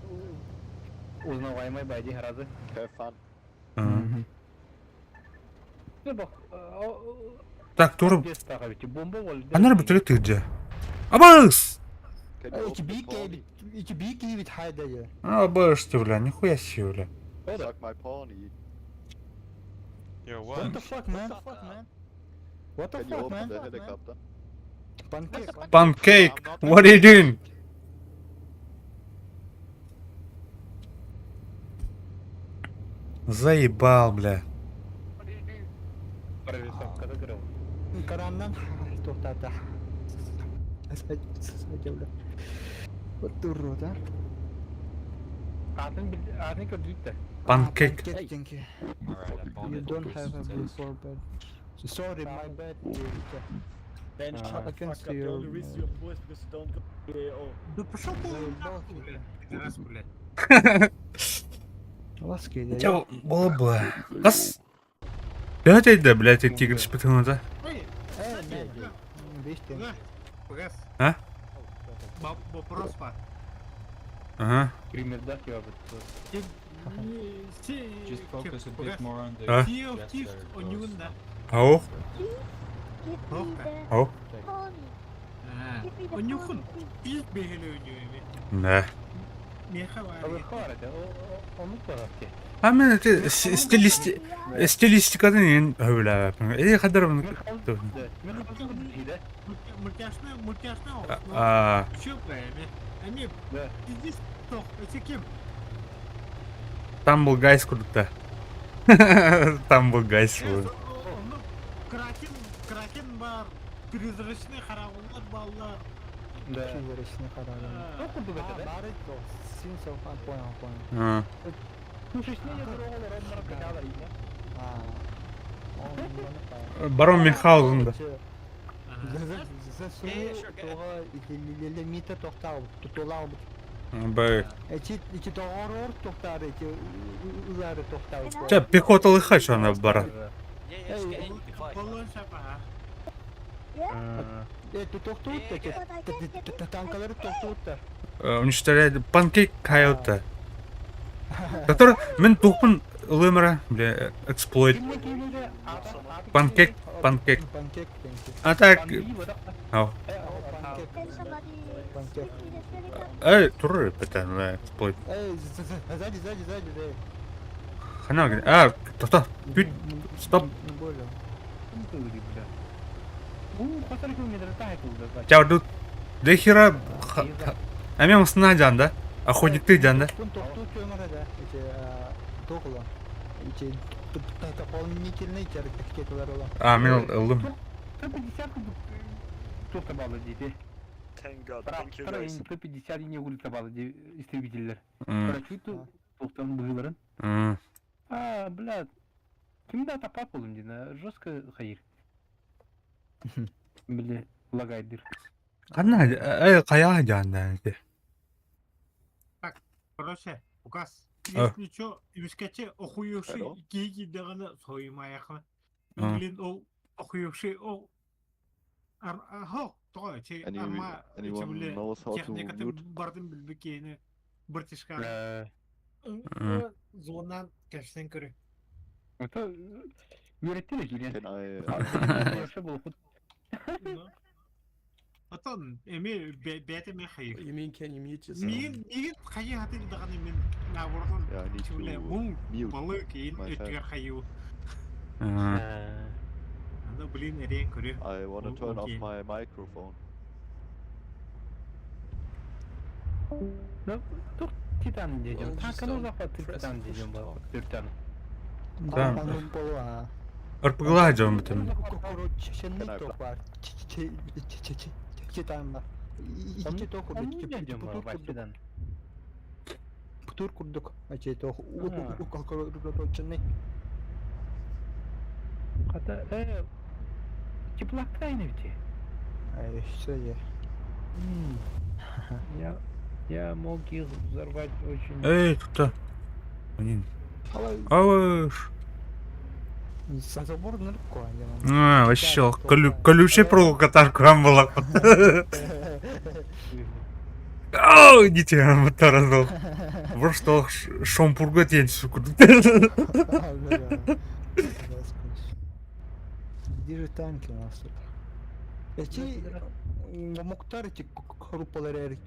узнаваемый байди разы. А. Ne bak. Так, Туру. Без tabii bomba var. Она работает ты где? Абас! İçi büyük iyi bir hayda ya. Абаш ты, бля, нихуя себе, бля. Yo, What what? the fuck man? What the fuck man? Pancake. Pancake, what are you doing? Заебал, бля. Karandan tohtata. Saçma. Oturur da. Adın gördük de. Pancake. Çünkü. You don't have a before bed. Sorry, my bad. Ben I can see your. Да пошел по раз, блядь. Ласки, Чё, было бы. Раз. Да, блядь, эти тигры спитаны, да? Ой, Вести. погас. А? Вопрос па. Ага. Примердах я Just focus a bit more on А? Тиф, онюнда. Ау. Ау. Онюхун. Тиф бегели онюеме. Да. Меха var. Onu da ki. А мен это стилистикадан ең өвлә. Кадәр моны. Мультяшны. А, Чё, блядь? Они пиздец тох, эти кем? там был гайс круто. Там был гайс. Кракен Призрачный хоровод балла. Да. Призрачный хоровод. Кто курдук это, да? Бары то. Син софан понял. А, Слушай, не дорогу ровно катала, да? Барон Мюнхгаузен да. За суу тога лимита тоқтау тутулау Б. эти тоғорор тоқтар эти улары тоқтау. Ча пехоталы хач она бара. Полон шапа. Эти тоқтуут эти танкалары тоқтуут да. Уничтожает панкейк кайота. Который мен тухпын лымра, бля, эксплойт. Панкейк. Панкек. А так, ау. Панкек. Туры питан, да, эксплойт. Сзади. Хана, а, то, стоп. Не больно. Хасар километр тахет улды. Чау, тут до хера, а мен снадян, да? Охотник ты, Дян, да? Тоқтуут өмірі да. Эти тоқылы. Эти дополнительные ракеталар olan. А, мен ылдым. 150 тоқта балы дейді. Thank God, Бірақ thank you guys. 150 ине улица балы дейді истребителер. М, Парашюты тоқтан бұғыларын. м. Блядь. Кімді тапап болдым дейді. Жестко хайыр. Бля, лагайдыр. Қана, қаяға Дян, да? Короче, указ. А. Если чё, юскаче охуевший Алло? гиги дагана союмаяхма. А. Блин, о охуевший о. Хо, то че арма. Anyone knows how to Техникаты mute? бардым билбекейни. Бартишка. Зонан кешсен көрі. Это үйреттеле жүрген. Can I... Яшы бұл құт. Атан, эми бәті мен хайыр. You mean can you mute yourself? Мен хайыр хаты дағаны мен набордан. Yeah, I need Чуле, to мұң mute балы кейін myself. өттігер хайыр. М. Аны блин әрен көрі. I wanna turn off Okay. my microphone. Тұқ титан дедім. Well, just Танканы don't ұзаққа press титан and push дедім talk. бұл. Төрттан. Да. Анын болу а. Ырпыгыла жауым бітім. Чеченный Can I ток бар. Чечетан бар. İki tok Onu kurduk. дедім бұл başladan. Путур курдук. Аче ток. Ha. Укалкороченный. Hatta çıplak da aynı biti. Все я. Я мог их взорвать очень... Эй, кто? Блин. Алыш. За забор легко. А, вообще, колючий проволока так вам была. Ау, идите, мотор раздал. Просто шампурга тень, сука. Где же танки у нас тут? Эти Муктар эти группалары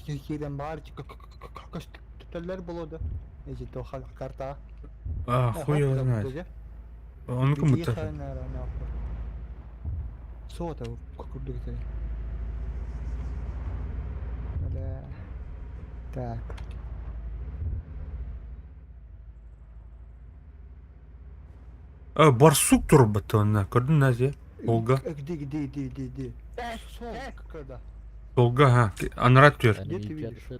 кирен бар, кастеллер было да. Эти то карта. А, хуй его знает. Он кому-то. Сота курдук-то. Да. Так. Барсук тұр бітті, көрдің нәзе? Солға. Где? Сол, когда? Солға, ха. Анырат түр. Где ты видишь?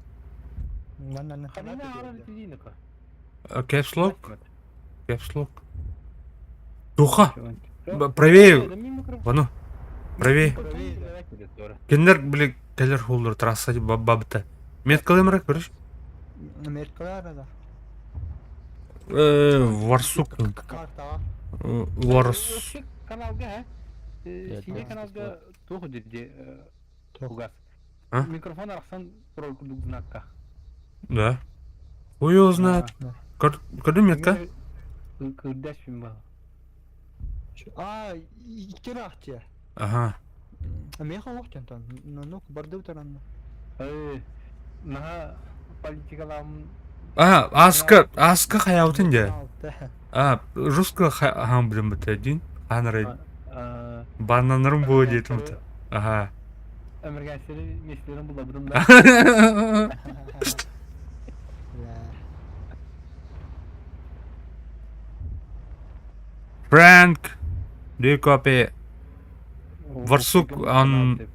На Қанина арады дейінікі. Кэпслок? Кэпслок. Туха. Правее. Вану. Правее. Кендер, блин, келер холдер трасса бабыта. Меткалымырақ, көріш? Меркалара да. Варсук. Карта. Варс. Каналға, сине каналға тоғы деді Тугас. А? Микрофон арқсан құрал күрдік знакқа. Да. Хуй его знает. Көрдің метка? Күрдәшпін ба. Икерахте. Ага. Меха лохтен там. Ну, барды таранна. Наға политикаларым... Аска хаябытын же. Жестко хам білім біті дейін. Анырай. Бананырым бұл дейтім біті. Ага. Әміргәсері мешілерін бұлабырым да. Frank, do you copy? Варсук on...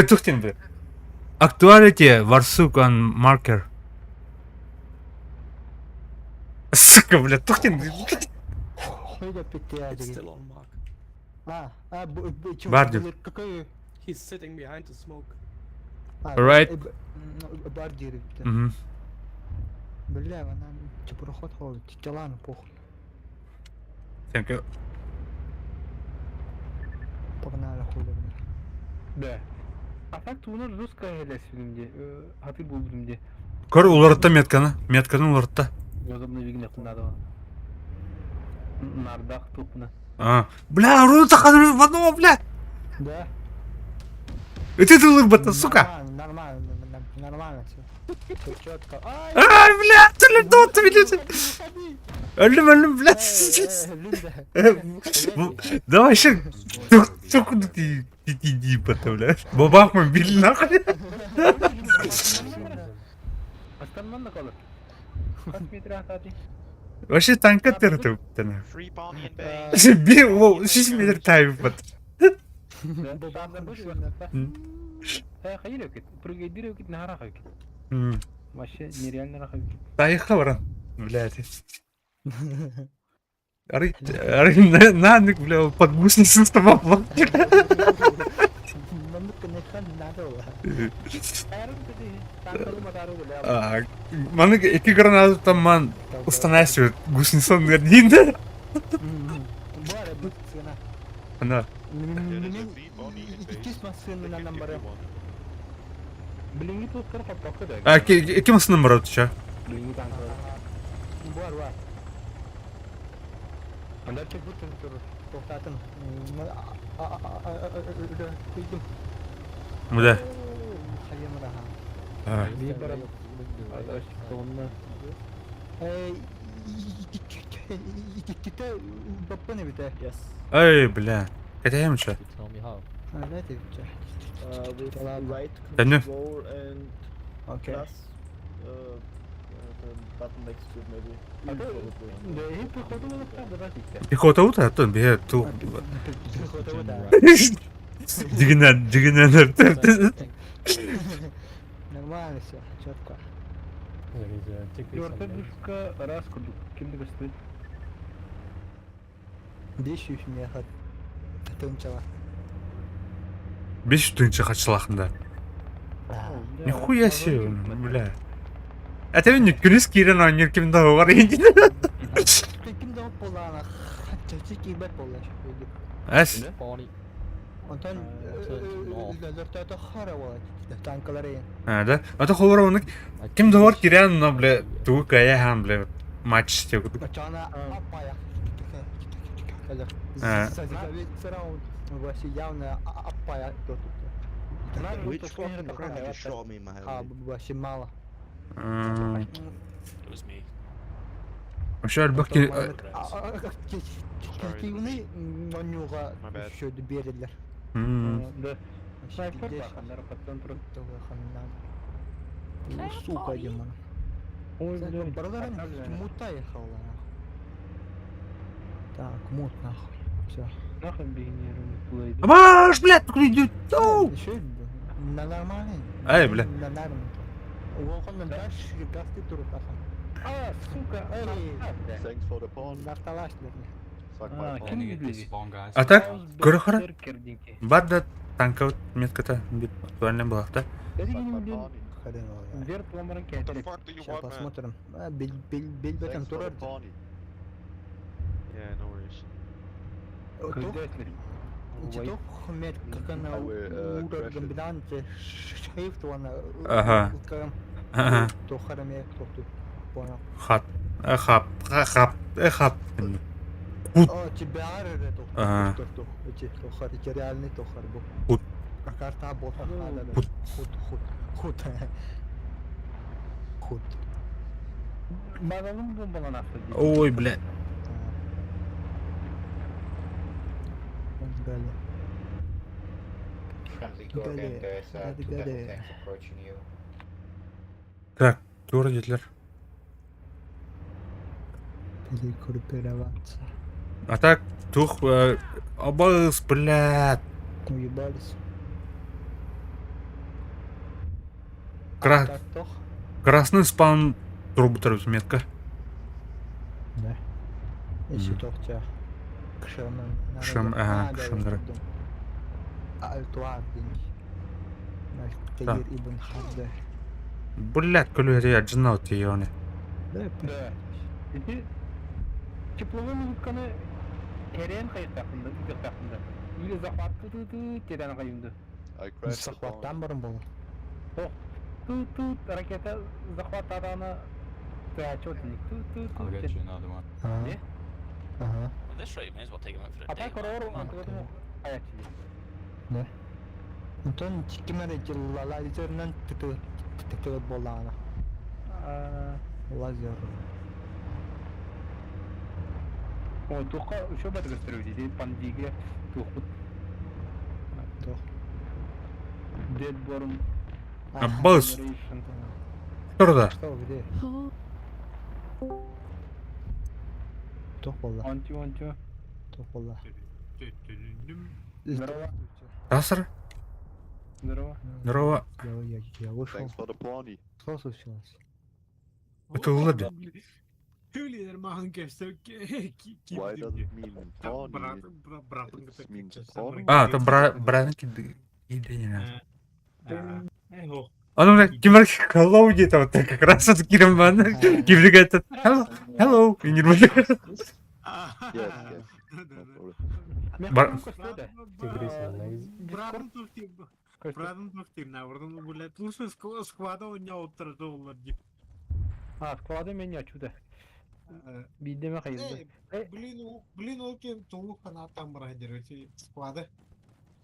Тухтин бе. Actuality Варсук on marker. Сука, блядь, Тухтин. Öyle bitti ya. It's still on mark. Бар diyor. Какой? He's sitting behind the smoke. Right. Бар diyor. Мгм. Бля, она проход ходит. Ладно, похуй. Thank you. Погнали хули. Да. А так туны русская элес фильмде. Хатыр бул фильмде. Көр уларытта метканы. Метканы уларытта. Gözümle bilgine kınladı var. Nardak topuna. Бля, руну тақаны в одного, бля. Да. Это ты улыбата, сука. Нормально, нормально все. Четко. Бля, ты ли дот, видите? Ölüm, бля. Давай еще. Сука, ты иди, бля. Бабах мой, били нахуй. Aslanman da kalır. Kaç metre hata değil? Вообще танка тырты. Free Bonnie and Bay. Би, 6 метр тайм. Babamdan boş ver. Hayır yok et. Pırgı direkt git nahara kayık. Maşı nereyen nahara kayık. Поехал, брат. Блядь. Ары, надо, бля, подгусницу с тобой. Маны iki гранаты ман устанавливают гусеницу дейін де. Ана. Bilingi tutkar kapakı da. Кем сын бар отча? Bilingi tankı. Var. Anda çok bu tür toxtatın. Kıydım. Мда. Hayım raha. Bir para. Arkadaş sonuna. Kita bappa ne biter? Yes. Ай, бля. Это я мча. You tell me how. Ha ne diyecek? With right Then you- control and Okay. plus the button next to it maybe. Probably. Da hep kodu da da gitti. Пехота ута, то бе, ту. Приходу да. Дигнен. Нормально все, четко. Orta Burska ras kurduk. Kimdi göster? 500 metre. Тынчава. 5 түнче качылахында. Нихуя себе, бля. Это не күрес кирен ойнер кимде оғар енді. Kimde o polana? Çocuk gibi polaş. Әс. Bonnie. Ondan lörtörde xara var. Tankaları yen. Да. Это холора оны кимде оғар кирен, но, бля, туы кая хам, бля, матч істеу. Çana apaya. А. Сразу вообще явно апая тут. Which one you shot me, my А вообще мало. It was me. Вообще, альбаки... Килini Манюга My bad. şöyle verirler. Da. Sniper bakanlar patron tur. Сука, Димон. Ой, Buralara muta ехала. Так, мут нахуй. Все. Нахуй бегнеру плейд. Абаш, блядь, кто идет? Еще на нормальный. Ай, бля. На нормальный. Волхондан дальше гасты туру тахан. А, сука, эй. Thanks for the pawn. Нарталашlar. Suck А, my pawn. kim bildi? А так, көрі қара. Кердинки. Бадда танка метката актуальный была, да? Suck my pawn. Хрен его. Вер пломбарын What the кетерек. fuck do you Сейчас want, man? посмотрим. Бел бетен Thanks for турар. the pawn. Yeah, no worries. Көздәшлер. Титов хмет как она уровень беданте шрифт вона. Ага. Ага. То хараме кто-то. Понял. Хат. Хап. О, тебя это. Ага. Эти тохар, эти реальный тохар был. Хут. А карта бот. Хут. Хут. Bakalım bombalan atladı. Ой, бля. Далее. Friendly Got Gorgon, it. there's Got two battle it. tanks approaching you. Так, тура детлер. Перекурпироваться. А так, тух... Обыз, блядь. Уебались. Кра- Так, тох. Красный спаун трубы метка. Да. Еще Мгм. тох тебя. Кшеман. Кшем- ага, кшемдары. Альтуар деньги. Так. Тегир ибн Хадда. Блядь, колю я джинал тионе. Да, Да. Эти тепловой музыканы Терен кайыктакында, үтөктакында. Или захватты теден кайымды. I crashed the Захваттан pony. барым болу. Тут ракета захват аданы тячотник. I'll get you another one. Ага. Не? Ага. Апай корор антыгы аячы. Да. Антон чикимере лазернан тытыгыт болана. Лазер. О, туха ушо бадырыстырып дейди, пандиге тухут. Тох. Deadborn Обыз. Generation. Турда. Что, где? Тох болла. Анти. Тох болла. Здорово. Тасыр? Здорово. Здорово. Я вышел. Thanks for the pony. Что случилось? Это улады. Höyleler mağın geçse ki Why does it mean pony? bırakın It means pony. А, это братки идея. Эх, Он мне кимер hello где-то вот так как раз вот Кирман. Кивлик этот hello. И не рвали. Yes, yes. No problem. Бар- Братан тофтир, наверное, блядь, лучше склада у него $3. Склады меня чудо. Бидеме кайызды. Блин, ол кен толук канаттан бұрайдырыйты склада.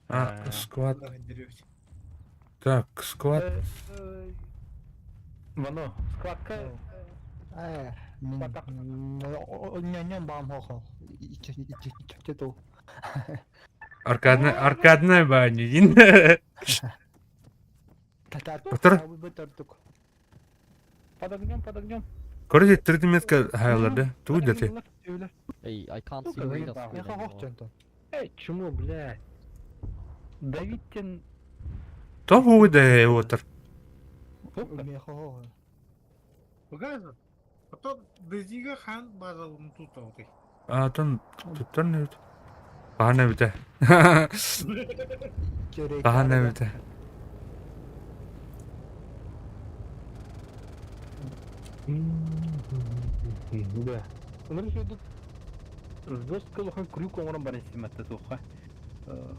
А, сквад. Бұрайдырыйты. Так, сквад. Вано, складка. Ням бам хохо. Иче то. Аркадная баня. Татар. Батыр? Бытырдык. Под огнем. Короче, 30 метка хайлады. Тут да ты. Hey, I can't see Ну, radar да, screen Я хохох anymore. чонто. Чему, блядь? Давидтен. То выдай отыр. Я хохох. Погаза. Потом дезига хан базалын тутауды. А, тон не бит. Бахана бит. Бахана бит. Да. Onları söyledik. Rızkalıhan krük oğlan bana istemette soğuk.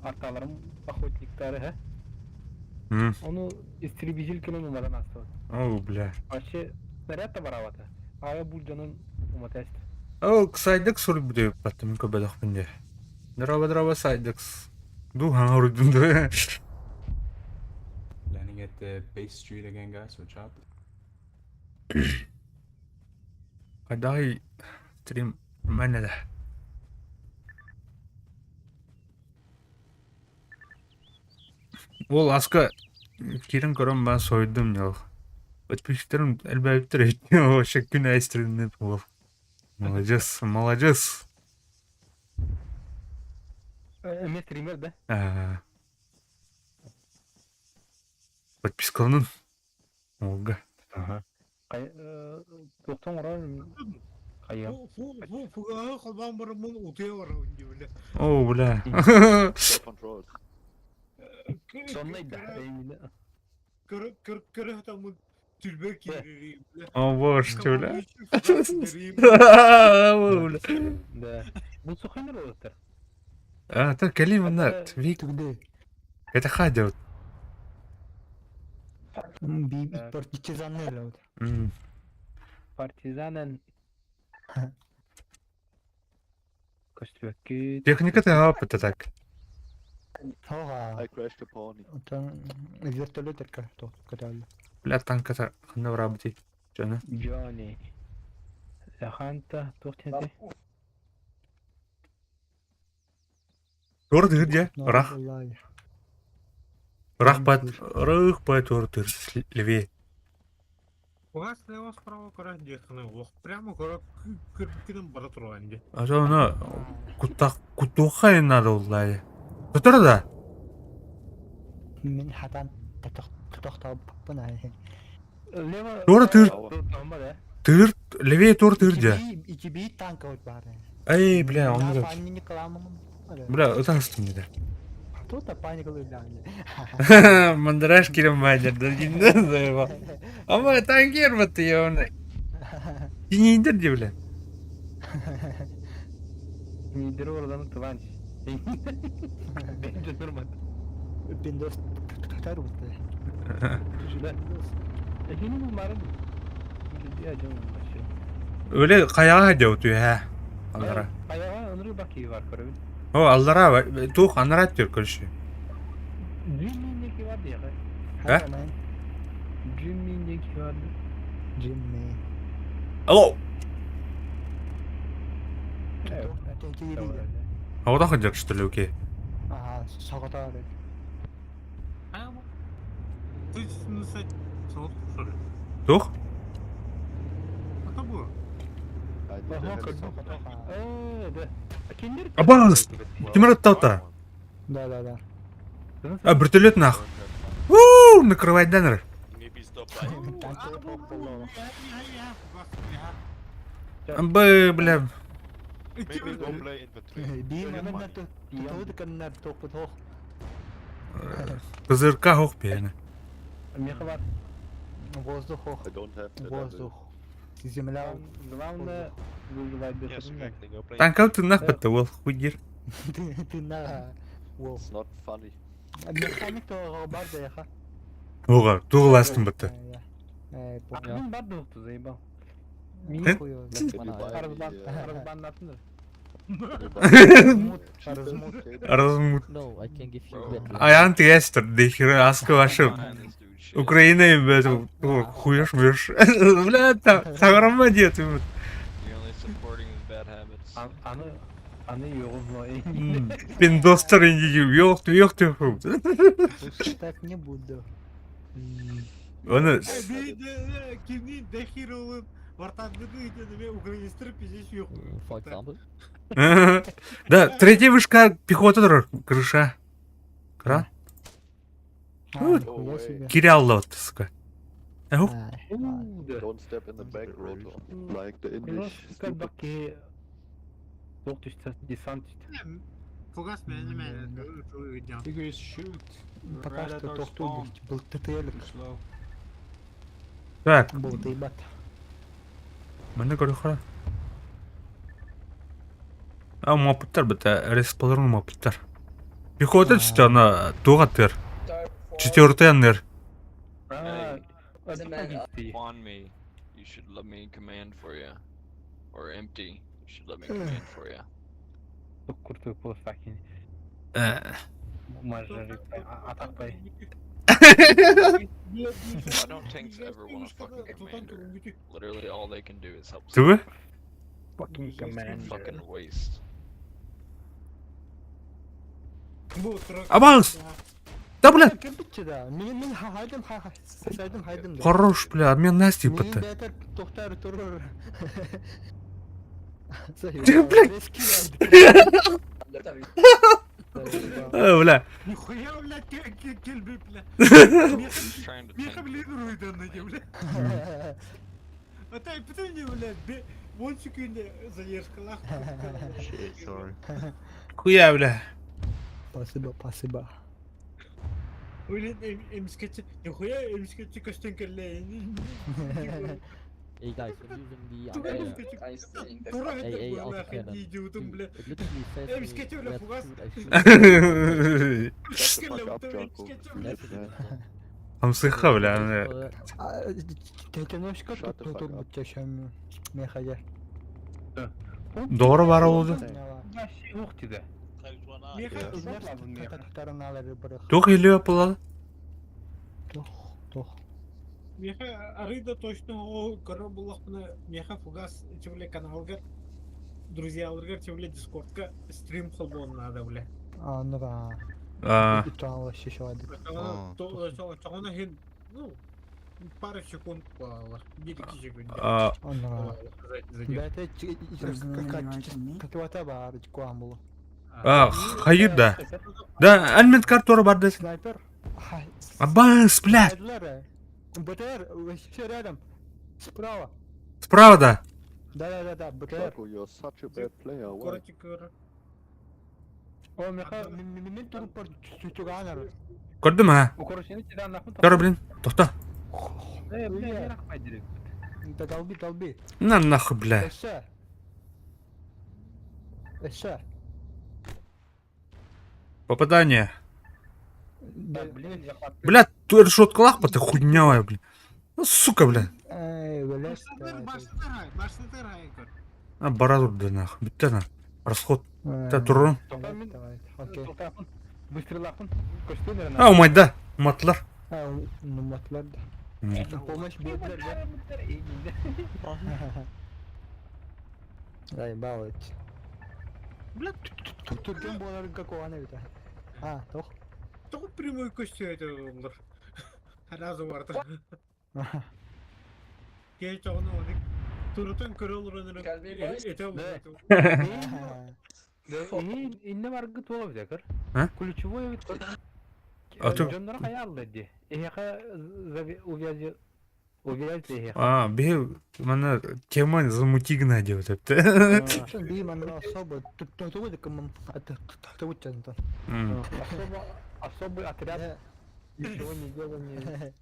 Arkalarım охотниктары, ha? Onu истребителькinin numaradan astı. О, бля. Aşı снаряд да бараваты. Ая бульданın уматаст. О, сайдекс ур буде потом кобедах бинде. Здорово, сайдекс. Ду хаңыр дүнде. Landing at the base street again, guys. Watch out. Кадай стрим мене да. Ол аска кирин көрөм ben сойдум я. Подписчиктерим элбәттер әйтте. Вообще күн айстырды бол. Молодец. Эме стример да? Подпискаланын. Олга. Тоқтан орал. Кайым. Фуга қалбан бұрымын ұтыя бар өнде білі. О, бля. Controls. Соннайда. Кірі атамын түлбе керерейім білі. О, боже, что, бля. Да. Бұл сухайнер олықтар. А, так, Калимана, Вик, Түгде. это Хадя. Би партизанер. Партизанен. Көстүбекке. Техника-то опыта так. Хога. I crashed the pony. Там вертолет то катали. Бля, танка-то хана в работе. Чё, ну? Джонни. Заханта. Тоқтенде. Тордыр, де? Рах. Рах пат ортыр левее. Фугас лево справа кора дехны лох прямо кора кирпикинен бара турганди. А то оны кутухай надо улай. Тұтыр да? Мен хатан тоқтап бұна. Лево... Тура тыр. Тамбада. Тыр, левее тур тыр да. İki bir tank var bari. Эй, бля, он Я да. паник каламам. Бля, это что мне да? Тут паник лыляли. Мандраж киремайдер, да не знаю. Ama tanker batı ya onu. Yine indirdi bile. Midiri oradan Kıvanç. Bence durmadı. Windows tutar mı? Şurada. Yeni numaram. Gidiyor canım başı. Öyle kayağa gidiyor tuyor ha. Allara. Ayağa onları bakıyor var karabin. O allara var. Tuğ anlara diyor karışıyor. Dreaming'deki vardı ya. He? Dreaming'deki vardı. Jimmy. Alo. Evet. Tenki Tamam. yeri. Havada kalacak işte Luki. Aha, sokakta var. Ама. Ты сносать солод что ли? Tuğ? Это было. I did Aha, the kırdım. helicopter. De. Kendileri Абас! Тимир Таута. Да. А, вертолет нах. Уу, накрывать данер. Maybe stop by. Tanki toplu. Я, фугас, я. Бы, бля. Maybe go play infantry. Değil mi? Ben de kanlar topu tok. Козырка хоқ бейні. Меха var. Воздух ох. I don't have the level. Воздух. Земля. Главное, вызывать Yes, дыхание. exactly. Go play. Танкау ты нах бітті ол хуйдер. Ты на. Воу. It's not funny. Mekanik de var da ya. Оға, туғыластым бітті. Aklım var da oldu Zeyba. He? Koyuyor. Can you buy Karızban, me, karızban atılır. Размут. Размут. No, I can give you better. Аян тестер, дехиры асқы вашым. Украина им бәді хуяш меш. Бля, тағырама дет. You're only supporting his bad habits. Anı yoğun mu? Пен достар инди yok yok. Так не буду. Оны Kimliğin dehir olun. Vartanlığı ideme Ukraynistır pizesi yok. For example. Да, третья вышка пехота тұрыр, крыша. Кран? Нихуя себе. Кириалла вот, сука. Ау? Don't step in the back road like the English. Skal bakke. Çok düştü desant işte. Фугас мен. You guys shoot. Пока что тохту был ТТЛ. Slow. Так, Был ебать. мене көрі А, мопыттар біті, респаларын мопыттар. Пехота түсті, ана, туға тыр. Четвертый аннер. Aa, Adama gitti. On me. You should let me command for you. Or empty. You should let me command for you. Çok kurtu bu fucking. Marjari. Atak bay. Why don't tanks ever want a fucking commander? Literally all they can do is help. Түбі? Fucking commander. Fucking waste. Абаңыз! Да, бля! Кирпичçi да. Мен haydım da. Хорош, бля, мен Настя Мен бітті. бетер тоқтар тұрыр. Бля. Бля. Нихуя, блядь, кельбы, блядь. He's trying to Меха, tank. блядь, руйдан на блядь. А так, питание, блядь, вон секунде заешкала. Sorry. Хуя, бля. Спасибо. Блин, эмскетчи, нихуя, эмскетчи каштан келле. Hey guys, we're using the Тура umbrella. эмскетчи. Тура Hey, hey, это было, autocannon. нахуй, идиотом, блядь. It literally says Эй, me скетчи, бля, where to фугас. shoot, I shoot. Shut the fuck up, Jaco. That's it. Хамсыха, бля. Тетеношка Shut the fuck тут up. bütçeşem. Mehaya. Doğru var oldu. Ya şey yok dedi. Меха, Yeah. İzler lazım ya. Tataranaları bırak. Тух или yapılalı? Тох. меха, арыда точно о кора булахна, меха, фугас, чевле каналгар. Друзьяларга, чевле дискордка стрим холбон надо, бля. Анра. А, Итала шишвады. Чагана хин, ну, пара секунд плавала. 1-2 секунды. Ана. Зайдет. Бәте какого-то бар куамулу. Hayır da. Да, альмент картора бар да. Снайпер. Абас, блядь. БТР, вообще рядом. Справа. Справа да. Да, БТР. Shaco, you're such a bad player. Why? Коротик. О, меха, Мен тұрып бар чүчуганар. Көрдім ha. укорочені чидан нахуй. Көр блин. Тоқта. Бля, не рахмай директ. Да долби. На нахуй, бля. Эше. Попадание. Блин, я под... Бля, тут решетка лахпа-то хуйнявая, бля. Ну, сука, бля. Блядь. Başını tırayın kör. А, барадур да нахуй. Бітті на. Расход. Та турун. Окей. Тоқтапын. Выстрел ақын. Көшті нерен. А, умайда. Уматлар. Nummatlar da. Помощь бедлер да. Ай, бауэт. Бля, Турген боларын какого она это. Тох. только прямой костью это olur. Разу vardı. Geç onu onu. Turutun kör olur onu. Ete olur. İnne var gıt olab zakır. Ha? Ключевой вид. Atıyor. Жондар хаялды. Эхе увязь эхе. А, бе, мана тема замути Геннадия вот это. Би мана особо. Тут кому это учат. Особый отряд. Ничего не делание.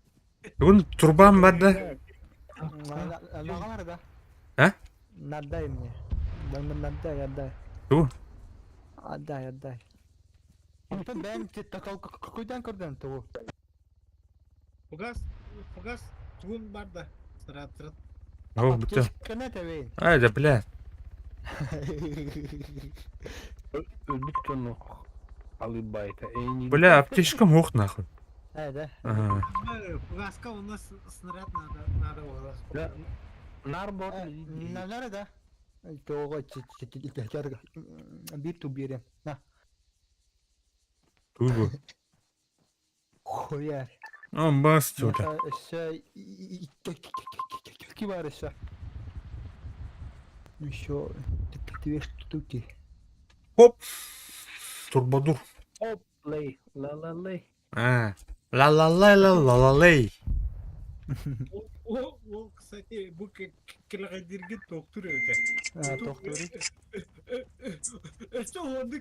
Он турбан бар да. Нагалар да. А? Надай мне. Отдай. Что? Отдай. Антон, ben какой-то кордон того. Fugas. Tuğun var da. Sırat. О, бля. Канета вейн. Ай, да, бля. Ölbüt onu alıybayta. Бля, аптечка мох нахуй. Да. Ага. Fugaska у нас снаряд надо olur. Нарбор. Надо да. Того чарга. Биту берем. На. Тубу. Хуя. А, бастюра. Какие варишь? Еще 2 штуки. Хоп. Турбодур. Оплей. Ла-ла-лей. А. Ла-ла-лай. O kısaca bu keladirgin doktor öyle. Doktor. İşte onu да.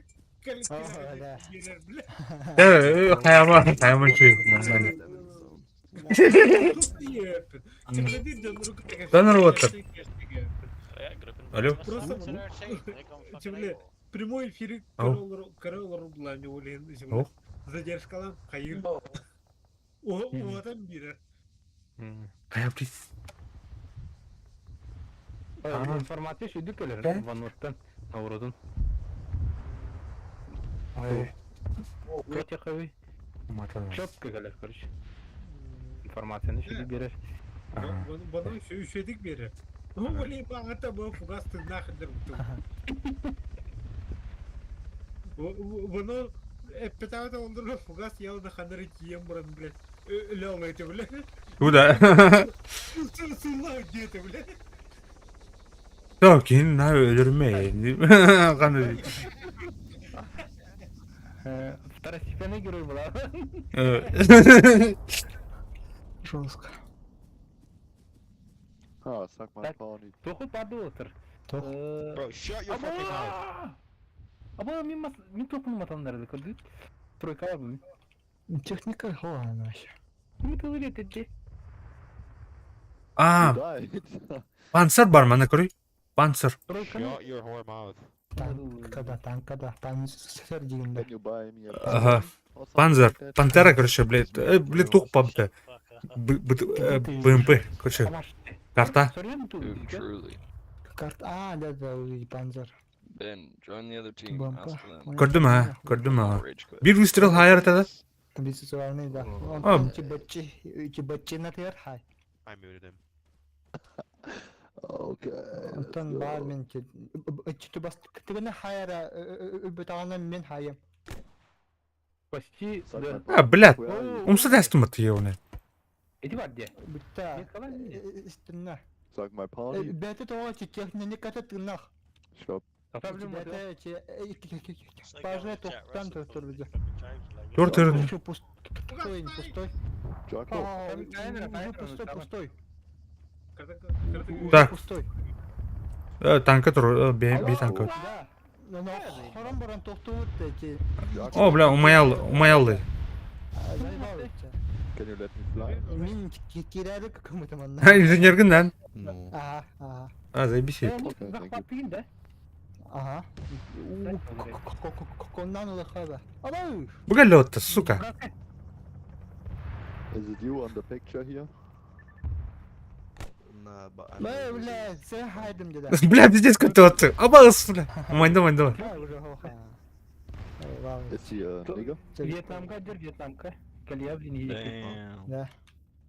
gelir bile. Hayama şey. Донор Уотер. Алло. Şimdi прямой эфир kara olur kullanıyor oleyin. Şimdi задержкалан hayır. O adam biri. Hayapti. Информация шүйдік келер. Вануаттан. Аурудun. Көте қой. Çöp келер, короче. İnformasyonu şuydu verir. Bana üşedik biri. Bu oleyin bana da bu fugas tırnakıdır. Bunu пытаются он друг фугас я на ханере тием бран блядь лёва эти блядь Куда? сула где-то блядь Sakin, ha öldürmeyin. Kanı. Второстепенный герой была. Жестко. Suck my pony. Тоқу паду отыр. Bro, shut your fucking mouth. Аба мен тоқуным атамдарды көрдік. Тройкаға бұл. Техника главная вообще. Мен төгілі етеді. А, Died. панцир бар мана көрей. Панцир. Shut your whore mouth. Танкада. Панцир дегенде. Can you buy me a Ага. or something Панзер. like that? Пантера, короче, блядь. Блядь, тух пабка. БМП, короче. Карта. Dude, truly. Карта. Да, панцир. Ben, join the other team. Бомба. Ask for them. Gördüm ha. Gördüm ha. Rage quit. Bir выстрел hayır tada. Визуальный, да. А. Эти бачи на хай. I muted him. Okay. Антон бар мен читы бас кытыгына хайра бетагана мен хайым. Почти. Suck my А, блядь. Where are you? Умса дастым это я уны. Эти бар где? Бутта. Нет, давай. Стена. Sag mal Party. Бета того, техника кататынах. Stopp. Проблема Бета, пожалуй, тоқтан тұрды. Төр. Еще пустой, не пустой. Jaco. Уже пустой, пустой. Так. Пустой. Танка тұр, бей танка. Да. Но хором-баром тоқтуыт эти. О, бля, умаялды. Заебалықты. Can you let me fly? Мен кирәрі кім-кім анна. Инженергін, Ну. Ага. заебись. захватываем, да? Ага. Коннан лыхада. Алау. Бұға летті, сука. Is it you on the picture here? Бля, бля, сен хайдым деді. Бля, пиздец, көтті отты. Абас, бля. Майда. Бля, уже хоха. Is he a nigger? Вьетнамка, дер Вьетнамка. Калия, блин, есть. Damn. Да.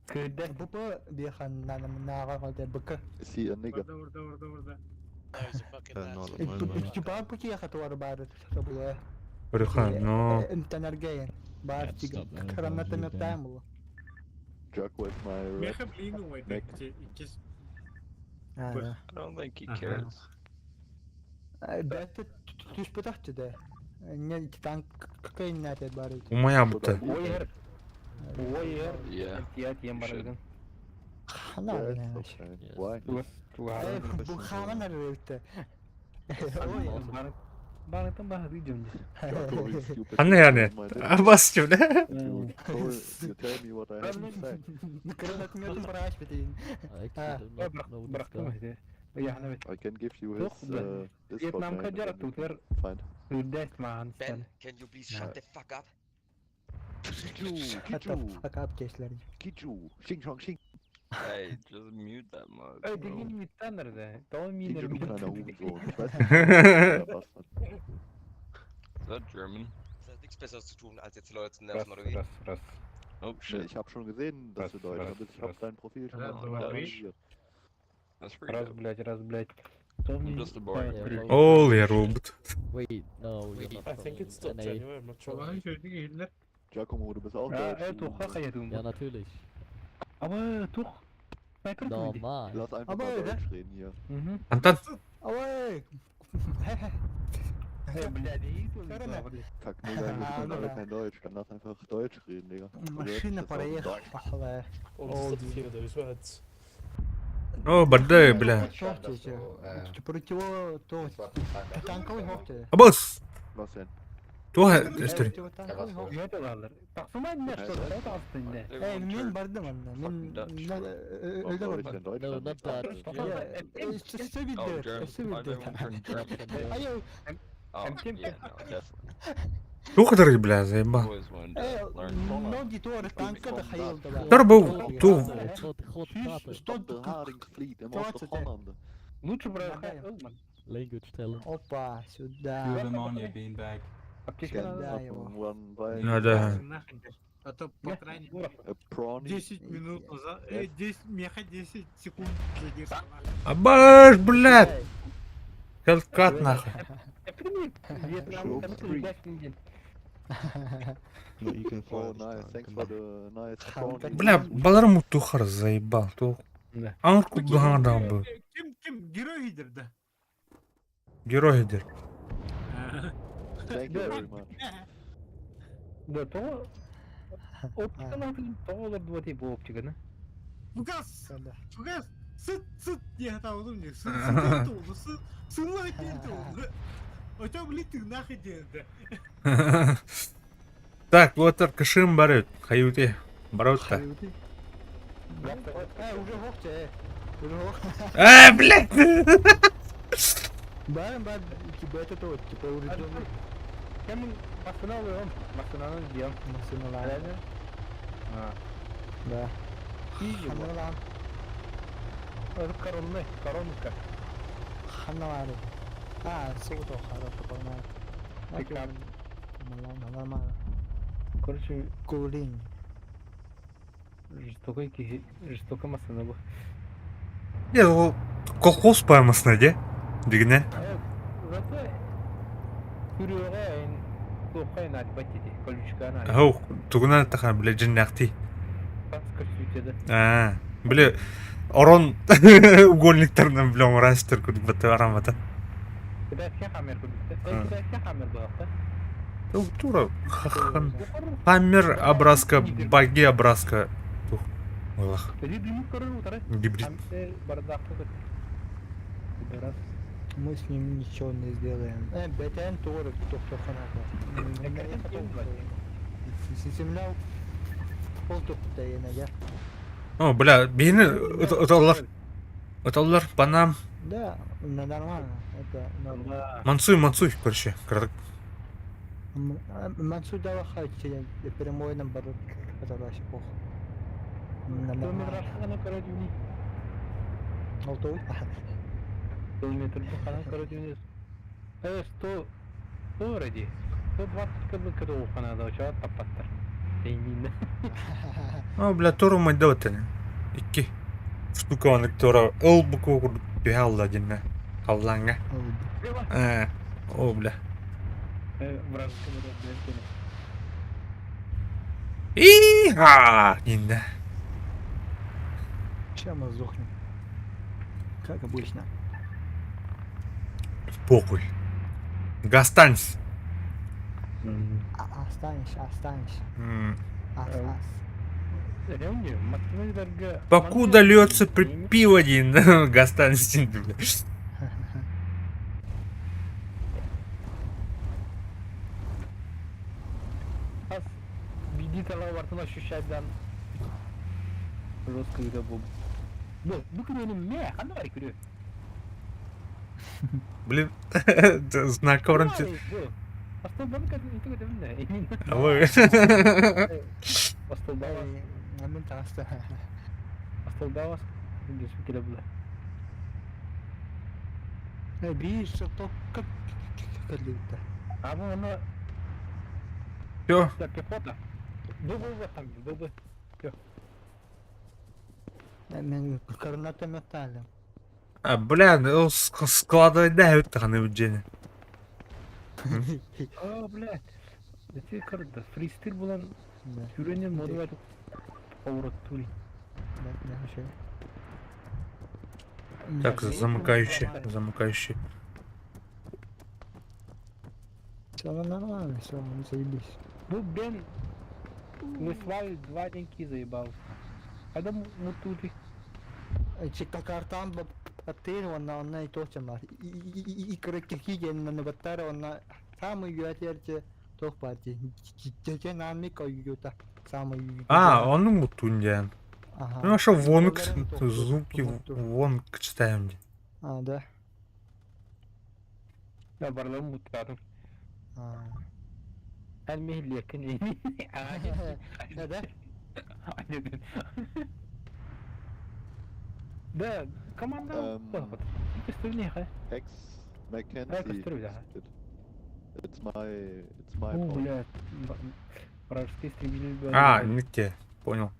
Кыда. Бұпы бейхан наға қалды бұқы. Is he a nigger? Орда. Бар бұки яқаты бар бары бұлы. Бұрыхан, но... Имтанаргейін. Бар тигі қырамната меттайым бұлы. Jaco is my red. Меха блин ойды. Икес. I don't think he cares. Бәтті түш бұтақты да. Не танк кайын нәтет бары. Умая бұтты. Ойер. Ойер. Yeah. Тият ем барыгын. Қана Yes, бәрі. okay. Why? Бұл қаман әрі өтті. Барытын бағы үйдем. Jaco, you stupid. Қаны яғни? On my dick. Абас, бля. You tell me what I have to say. Кірінетін өтін бір аш бетейін. Бырақтым әді. Яғына бет. I can give you Жоқ, his бля. Discord Вьетнамка name and жарат then you тұтыр. can find. Үддәст маған стән. can you please shut the fuck up? Kichu, Факап кешлер. Kichu, Xing Chong Xing. Hey, just mute that mug. Ey, bro. деген миттаныр да. Тау Kichu, минер du kleiner миттаныр. Hurensohn. Ich weiß nicht, wer der Bastard. Is that German? Das hat nichts Besseres zu tun, als jetzt Leute zu Раз, nerven, oder wie? раз. Oh Nee, shit. ich habe schon gesehen, dass du Deutsch bist. Ich habe dein Profil schon Ja, mal du warst analysiert. That's pretty Раз, dope. блядь. Тау I'm минер. just a boy. Ол, я робот. Wait, no, you're not from NA. Олай сөйді келдер. Giacomo, du bist auch Ja, Deutsch. тух хака ядум. Ja, natürlich. Aber тух. Снайпер тух. Normal. Lass einfach Aber, mal ne? Deutsch reden hier. Антон, Ой! Блядь, Kack, Digga, wir Ah, können alle Digga. kein Deutsch. Dann lass einfach Deutsch reden, Digga. Машина проехала. Пахла. о, барды, бля. Шохтите. Противо... то... Танковый хохте. Абас, Was denn? туға істер. Противотанковый хохте. Нет, алар. Тақсыма не что, это астында. Everyone Мен turn- бардым анна. Мен... fucking Dutch. Was Өлді soll ich бардым. denn Deutsch No, lernen? not that. Сөй Oh, білдер. German. Сөй Why білдер. everyone turn German? Айо. Oh, Kim- yeah, no, definitely. Туғыдыр, бля, заебал. Always wanted to learn. Ноги туары танка да хайылды ба. Тор бұл, ту. Hot praten. Stop de Haringsvliet in Oost-Hollande. Лучше брать. Language talent. Опа, сюда. Аптечка Can Да, up его. one by Надо. А то, по крайней мере, a prawny. 10 минут назад, 10, меха 10 секунд задержала. Абаш, блядь. Хелкат, нахуй. Вьетнам, там ты Oh, nice. Thanks for the nice prawny. Бля, баларым тухар заебал. Да. Анырку бұлғандан бұл. Ким герой идер, да? Герой идер. Thank you very much. Да, то... Оптика на доллар 2 типа оптика, да? Фугас! Да. Фугас! Sıt diye tavudum diyor. Sıt oldu. Sıla etti oldu. Öte bile tırnak edildi. Так, вот кышым барет. Хаюте. Барот-то. Уже хохте. Уже хохте. Блядь. Барым бар, типа это то, типа уже Кем останавливаем? Останавливаем, где? максимально. Да. Ханналам. Это коронка. Ханналам. Суто хорошо понимаю. Экран. Нормально. Короче, Кулин. жестоко масына бұл. Не, ол колхоз паймасына, де? Дегіне. Зато күріға әйін тоққа әйін альбат еді, колючка әйін. Ау, тугынан тақан, бля, жын нақти. Паскар сөйте dedi. Бля, орон угольниктарынан билем растер күн бата арамата. Кидайский хаммер кудукта. Кидайский хаммер багта. Тура хаммер образка, баги образка. Ох, Jadi dulu keren utara. гибрид. Бардак кудuk. Раз. Мы с ним ничего не сделаем. БТН тоже Земля полтопта я. О, бля, бейни оталар панам. Да, нормально. Это нормально. Мансуй, короче. Мансуй дала хайти, прямой номер. Это вообще плохо. Ana kara düğünü. Алтовый? Километр bu kana kara düğünü. Evet, 100 ради. 120 км o kanada uçağı tapattır. Değinliğinde. О, бля, туру мать даватene. 2 штуковник тура ыл буку тюхалда динне. Халланга. О, бля. Вражеская модерация. И-ха! Динне. Сейчас мы сдохнем. Как обычно. Похуй. Гастанься. Останешься. Покуда льется пиво один, гастанься. Видите, вартын ощущать жестко это был. Bu kırıyorum ne? Hani var kırıyor? Блин, знак оранж. Астолбаны itu kadın ne? Алло. Астолбавас. Амин таста. Астолбавас. Здесь кида было. Видишь, что как это? А мы она. Всё. Так, фото. Был там, был. Мен координаты металли. А, бля, складывать давит таханы в джене. Aa блядь. Эти карта фристайл bulan Yüreğinin modu var. Поворот Так, замыкающий. Все нормально, все, мы заебись. Ну, Бен, мы с вами 2 деньки заебался. Когда мы тут Чика картан батыр, она и то чамар. И крикики на батаре, она самый юатерче тох партии. Чеке нами каюта самый. А, он мутундян. Ага. Ну а что вон звуки вон читаем. А, да. Я барлам мутарım. Elmehli yakın iyi. Да? Да, команда. Пистолет, Hex Mackenzie. It's my fault. Блядь. Вражеский истребитель. А, не те. Понял.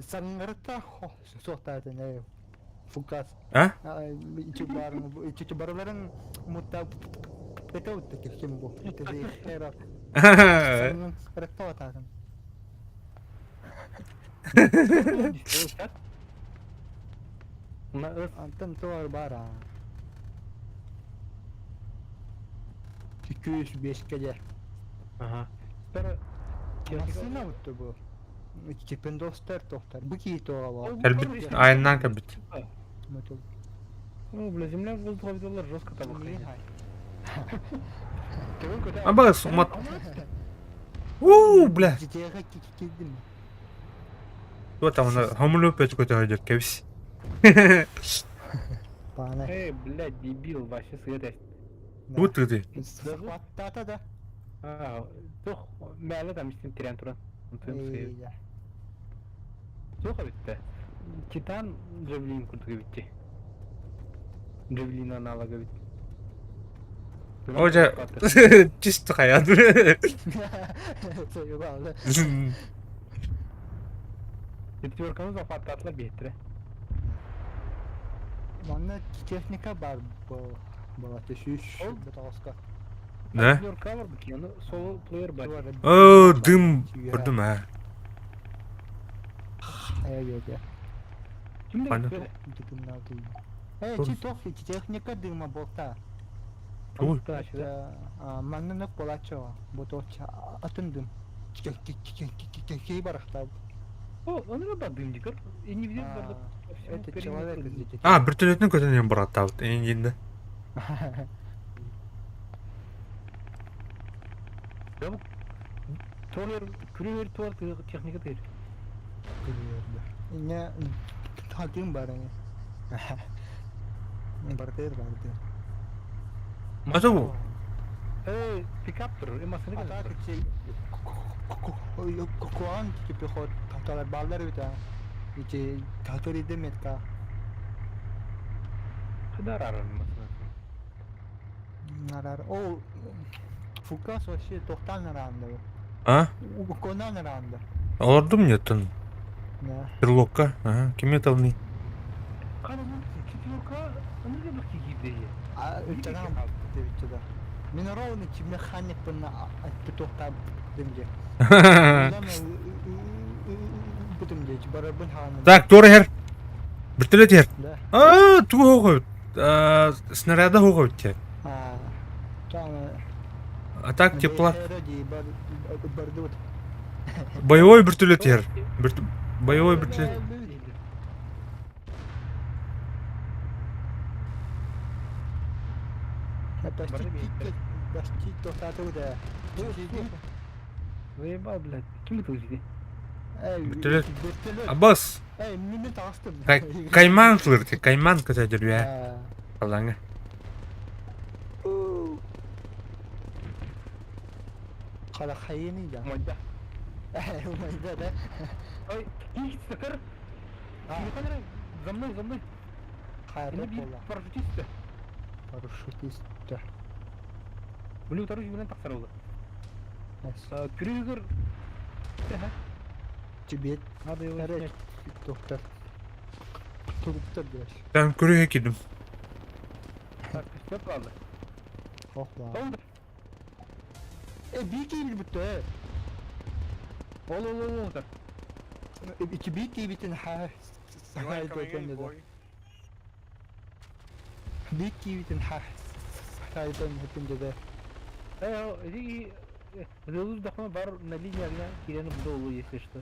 Sangarta sohta ne? Fukas. А? Çubarların mutta petauttaki kim bu? Dedi herap. Sangarta otadan. Antan tuar bara. 205 gece. Aha. Nasıl avuttu bu? 2004 tohtar. Bu ki tohava. Кальбит. Айнан кальбит. Ну, бля, земля в воздухе взяла жестко там. А бас, мат. Бля. Вот там на хамлю пять какой-то идет, кевси. Эй, блядь, дебил, вообще съедать. Вот ты. Захватата да. Çok meğerle demiştim tren turan. Çok bitti. Titan Javelin kurdu bitti. Javelin analaga bitti. Hoca чисто hayat. Четверкамız da patlatla bitti. Bana teknika var bu. Bu ateşiş. Да? Четверка var bu yani solo player var. О, дым. Вырдым, а. yok ya. Kimde Hani? böyle? Gidin aldı. Hey, Dur. çi tok техника дыма болта. Ой. Манны нök болачы. Bu tok atındım. Кей барахта. О, onu da dımcıkır. İni bizim burada. Это человек из детей. А, вертолеттің көтінен бұрат табыт, енді. Toryer, kürüver tuvar teknika değil. Ne takım var yani. Barter vardı. Ata bu. Pick up durur. Emasını А kadar. так şey Kuan tipi hot tahtalar ballar bir tane. İçi tahtori demet ka. Kadar ararım mesela. Narar. O Fukas вообще tohtan naranda. А? Konan naranda. Оларды мне тын? Ne? Перлокка? Ага, кеме талны. Kanımın çıtıyorka onu da bakı gibi. Tamam. Devçede. Mineral içi mekanik bununla tohtan demce. Bütün geç barabın hanı. Так, Тора хер. Вертолет хер. Да. А, ту хоғыт. Снаряда хоғыт те. Tamam. А так, тепла. Бардут. Боевой вертолет хер. Боевой вертолет. Почти тоқтату да. Выебал, блядь. Kim bu özgü? Вертолет. Аббас. Ey, minnet astım. Кайман қылыр, кайман көтә жүрбе. Қалаңа. Kala hayini da. Mayda. Mayda da. Ay, hiç sıkır. Ne kadar zamlı. Hayırlı Ne bir kola. paraşütist. Paraşütist de. Bunu utarış bilen taksar oldu. Kürügür. Tibet. Hadi o Evet. Doktor. Turupta biraz. Ben көрөй екедім. Step aldı. Oh lan. Oldu. Bir gibi bitti. Ol. İki büyük gibi bitti. Ha. Hayır dökende de. Büyük gibi bitti. Ha. Hayır dökende de. Эти Релуз дахма бар на линии огня, кирену буда улу, если что.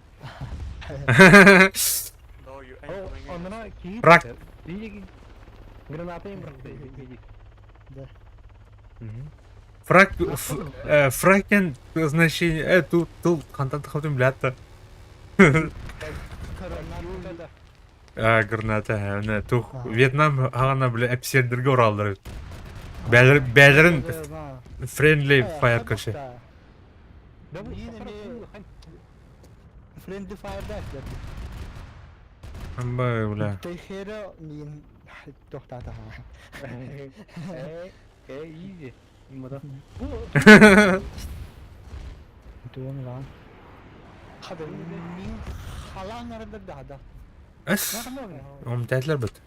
Онына киит. Прак. Видите, граната им бросает. Да. Фракен значение, тут контент хотим блядь-то. Граната, не, тух, Вьетнам ғана бля әпсердерге оралдыр. Бәлерін friendly fire кіші. Friendly fire da. Амбай, бля. Tehera min tohtata ha. Easy. İmada. Doğru lan. Hadi min halan arada da. Әс, omtәтлер бит.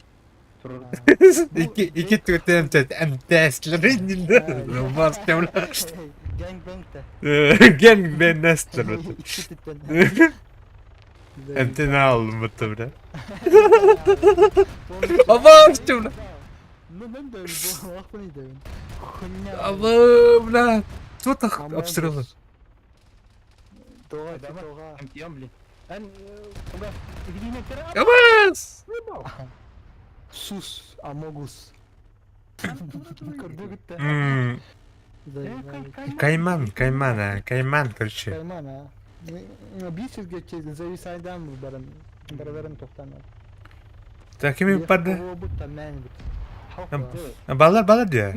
Turur. İki tüte emtәslер инде. Бас темле. Gangbang da. Gen ben nestler bit. İki tütten. Emtine aldım bit bile. Aman temle. Ben de bu vakfını da. Aman bля. Что так обстрелы? Doğa. Amtiyam blin. Ben uga gidine kere. Абас! Sus. Amogus. Kırdı gitti. Кайман, короче. Kayman ha. Bir çiz geçeceğiz. Zevisay'dan mı barın? Barabarın tohtanlar. Takimi паде. Bu da men bu. Балар diye.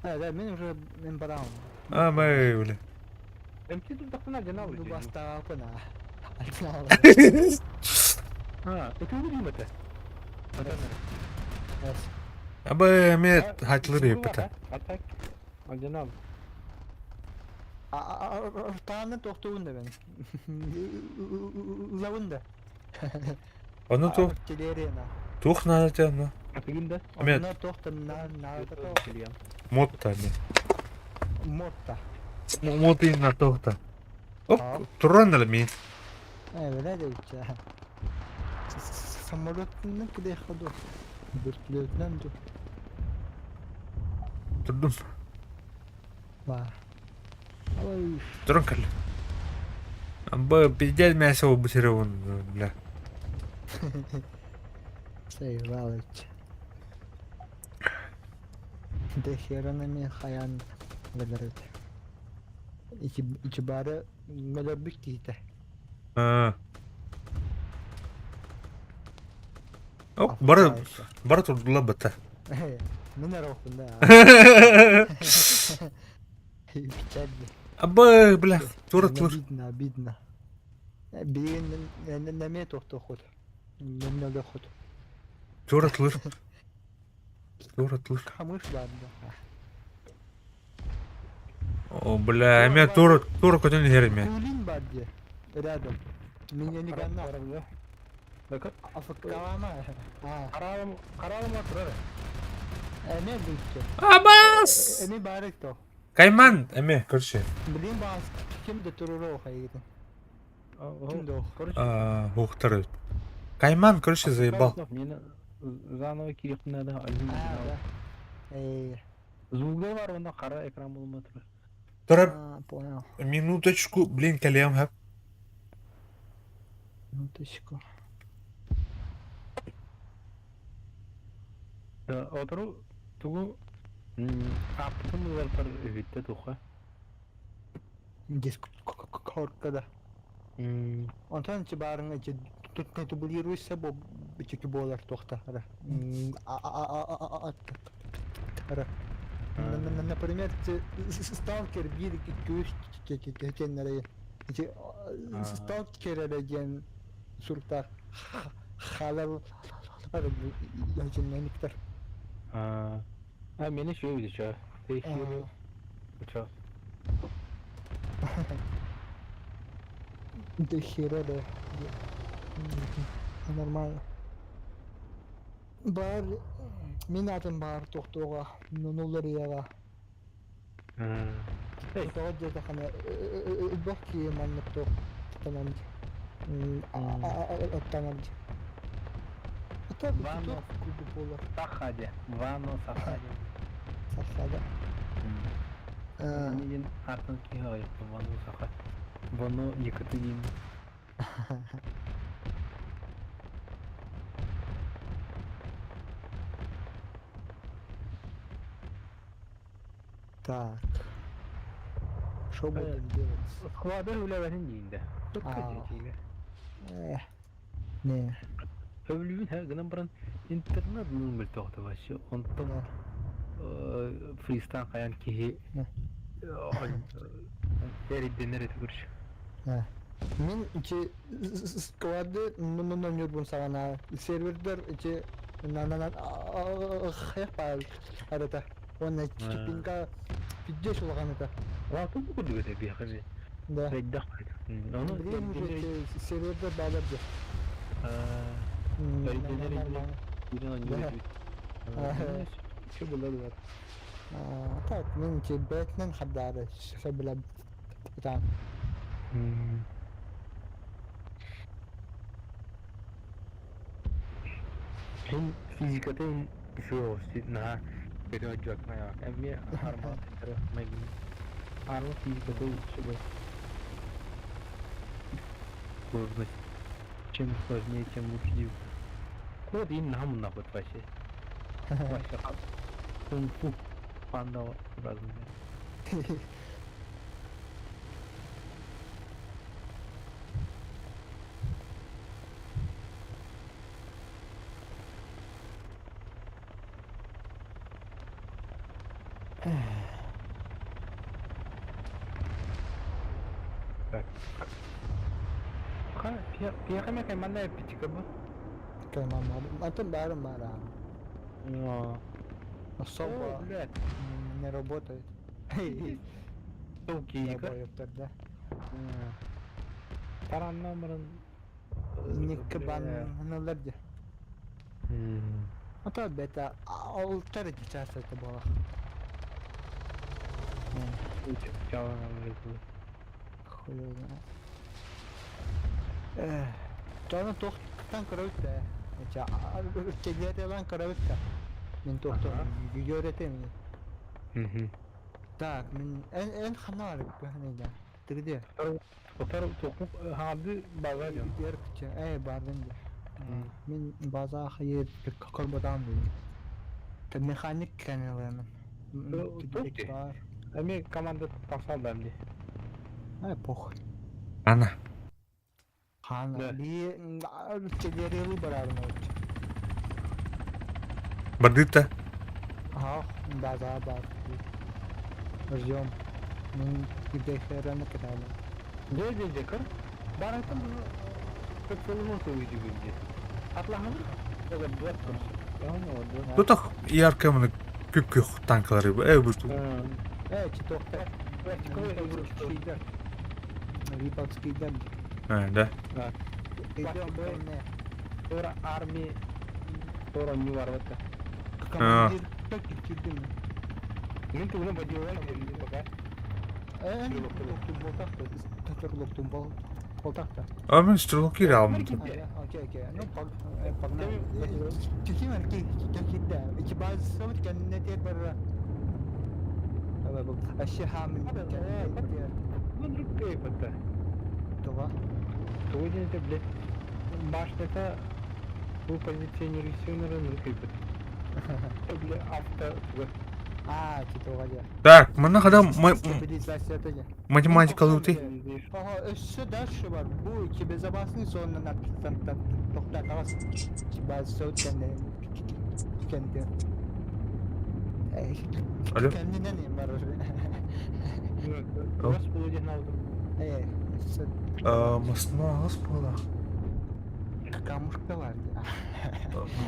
Evet benim ben baram. Ama öyle. Emti dur takına canavar. Bu basta apa na. Ha, ötüyor değil mi te? Ama met hatları yapıta. Atak. Canavar. Tane tohtuğun da benim. Lavun da. Onu tuh. Kilerina. Tuh надо тяну. Apiginde. Met Onlar tohtan na мод тани. Motta. Мод и на тухта. Оп, туран да ми. Evet öyle de işte. Самолетный куда ходу. Вертолетным же. Тұрдым. Ба. Ой. Тұрын кәлі. Амбы пиздец мясо бутирован, бля. Сейвалыч. Дехеранами хаян гадарыт. İçi bari neler bittiydi. О, бары тұрдыла бата. Мен арахында. Бичарди. Абы, бля, тура тур. Обидно. Билген неме тохто ход. Мен не ход. Тура тур. Тура тур. Камыш бар да. О, бля, эме тура көтен жерме. Кулин бар де. Рядом. Меня не ганна. Bakın. Афакалама. Karalım oturur. Эме бүйтті. Абас! Эме барык то. Кайман, эме, көрші. Блин бас кимде туруру хайгын. Кимде о? Уқтары. Кайман, көрші, заебал. Мені заново керек надо. Звугы var onda kara ekran bulma turur. Тұра, Понял. минуточку, блин, кәлем хап. Минуточку. Oturu tuğu aptın var par vitte tuğu. Discord'da. Ondan çibarın içi tutabiliyorsa bu biçiki bolar toxta. Например, сталкер bir göğüs geçenlere stalker eden surta halal yaşananlıklar. Beni şöyle bir şey. Değişiyor. Uçak. Дохера, да. Нормально. Бар, мен атым бар тоқтауға, нуларияға. Тоқтауға жерді қана үлбақ кейін аннық тоқтанамды. Аттанамды. Ата бұл тоқ күлді болар. Сахаде. Вано Сахаде. Сахада. Мен артын кейін ғайыпты. Вано Сахаде. Вано екіті деймін. Так. Что будем делать? Squad'a öleverin deyinde. Ne? Övlüğün her gün buran internet'ın bir toxtu başı. Ondan freestyle kayan ki seri denere görüş. Мен içi squad'ı номер bun sana serverler içi хаяқ арада. Оны чипинга пиддеш болгон это. Вату bu kadar da bir hani. Да. Reddak. Onu серверде bağladı. Şu bunlar var. Так, мен içi Batman хабдары шабла там. Hem fizikaten şu nah beda jakna ya. Emmi harma taraf magi. Harma fizikaten şu bu. Kurba. Чем сложнее, тем лучше див. Код им нам нахуй вообще. Вообще кунг-фу панда разные. Так. Я каме кайманда птичка bu. Антон баром бара. Но Особо не работает. Окей, да. Таран номерын Никке банналарда. Ата бета алтар часа это было. Чава нам Хуёво. Canı toktan kırıp da. Ya çekilerde lan kırıp da. Min toktan öğretemiyor. Так, en xanar hani ya. Tıgdı. Otar tokuk halde bazar ya. Diğer kıça. Bardan da. Min baza hayır korbadan dedim. Te mekanik kanalı Tokti. Ами команда тасал да мне. Poh. Ana. Хана. Да. Bir çekilleri beraber oldu. Бардыта. Ага, база бар. Ждем. Min gideklerini kıralım. Где декор? Баратым как полностью выйди где. Атлахын? Это блок. Тут ах яркая мына күк танклары. Bu. Токта. Рибалскийден. Да. Идем böyle. Sonra army sonra new var vata. Командир так geçirdi mi? Мен тугуна бадиола пока. Loktum boltakta. Ama ben stroke geri aldım. Okey. No pagna. Çekim erkek çekildi. İki bazı sabit kendine diğer barra. Bak aşağı hamil. Ну друг это. Това. Сегодня это, блядь, башня-то был позиционирующий на рынок. Бля, авто. Титова ya. Так, bana kadar Stabilizasyon atacak. matematik alıntı. Aha üstü dersi var. Bu iki beze basın sonuna nokta tavas. İki bazı söz kendi. Alo. Kendine neyim var? Расположен aldım. Masna ağız pala. Камушка var ya.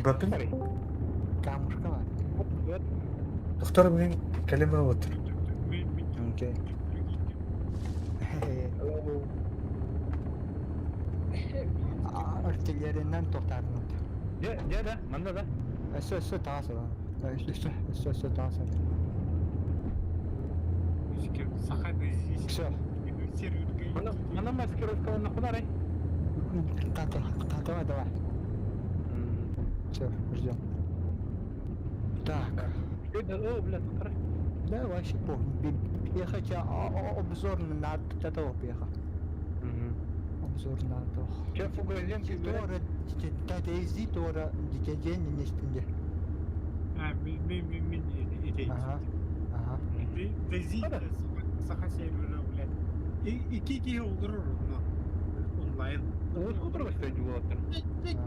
Bakın. Камушка var. Doktor benim kelime otur. Okey. Artillerinden totarım. Ya da, manda da. Söz tavası var. Söz tavası. Все. Она маскировка на хударе. Давай. Все, ждем. Так. О, блядь, смотри. Да, вообще помню. Ехать обзор на этого пеха. Обзор на то. Че фугазен Тора, тадези тора, день не стенде. Ага. Dezi saha şey böyle ulan. İki olur onu. Online. Вот куда стоит вот.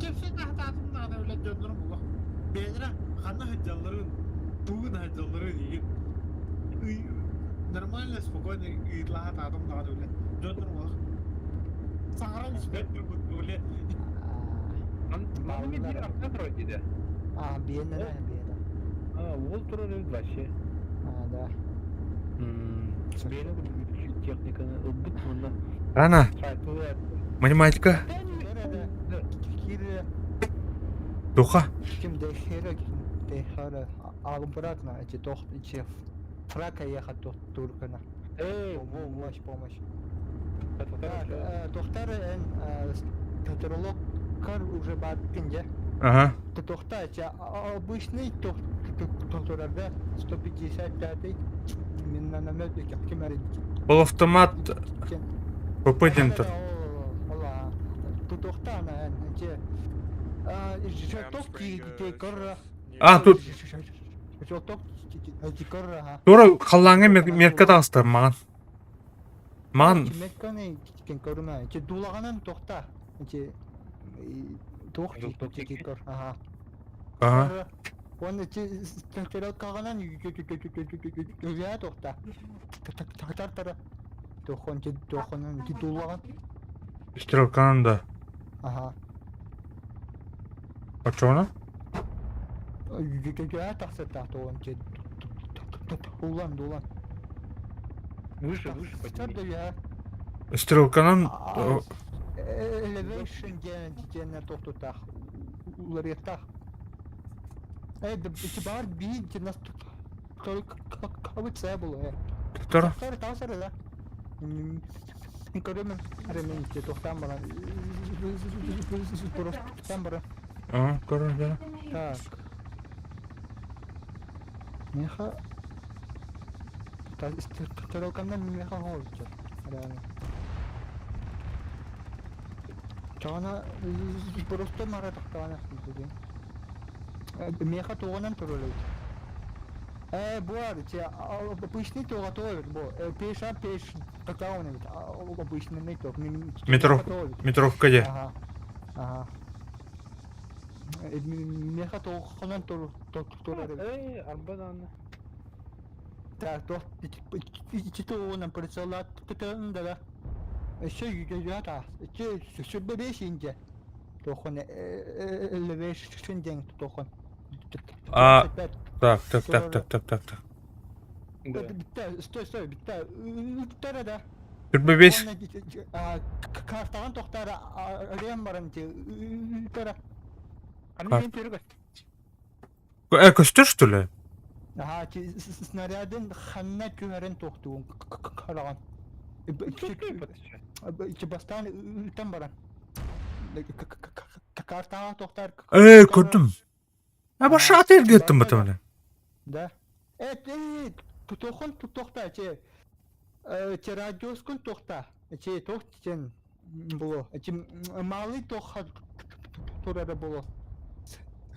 Kimse tahtatında da öyle döndürüm bu. Beyler kanı hacalların, tuğun hacalları değil. Нормально, спокойно и tahtatım da öyle döndürüm bu. Sahara nispet bu böyle. Мама мне автор вроде да. Биена. Вот туры вообще. Да. Техника бытвенно. Ana. Matematika. Кире. Duha. Kim дехера обратно эти эти фрака ехать туркана. Помощь. Доктор каталог уже баттинге. Ага. Тохтача обычный докторlarda 155 минномет кемер. Ол автомат попадинтер. Allah. Тохтана эти жертовки корра. Тут Жертовки корра. тура қаллаңа мерке тағыстыр маған. Маған Мекканы кен көрмә. Ки дулаганын тохта. Ки тохти кор. Ага. Ага. Оны тәкәрәт калганан үгә тохта. Тартара. Тохонын ки дулаган. Стрелканында. Ага. Açona? Үгә тахса тахтон ки. Улан. Выше Тәрдә я. Стрелканын Elevation gene tohtutaq. Ular yataq. İtibar bir ki nas kavit sebulu ya. tutar. Sonra tavsara da. Көрөмүн. Ремен ичи тохтан баран. Просто баран. Короче. Так. Меха. Тарелкамдан меха холчу. Реально. Чана просто мара тохтана деген. Меха тоғанан турулайт. Bu arada обычный тоға тоғыр bu. Пеша пеш какауны бит. Обычный не тоқ. Метровка де. Ага. Меха тоғанан турулайт. Арбадан. Так, тоқ ичи тоғанан прицелат тытында да. Еще юята. Еще бешинде. Тохон левеш шинден тохон. Так. Стой, битта. Тарада. 25. Картаган тоқтары рем барам те. Тара. Костюр, что ли? Ага, снарядын ханна күмәрен тоқтуын караган. İki bastan ülten baran. Kartağın tohtar. Gördüm. Başa atır gittim muhtemelen. Da. Evet. Tohun tohta. Radyoskun tohta. Toht için bu. Malı tohta turara bu.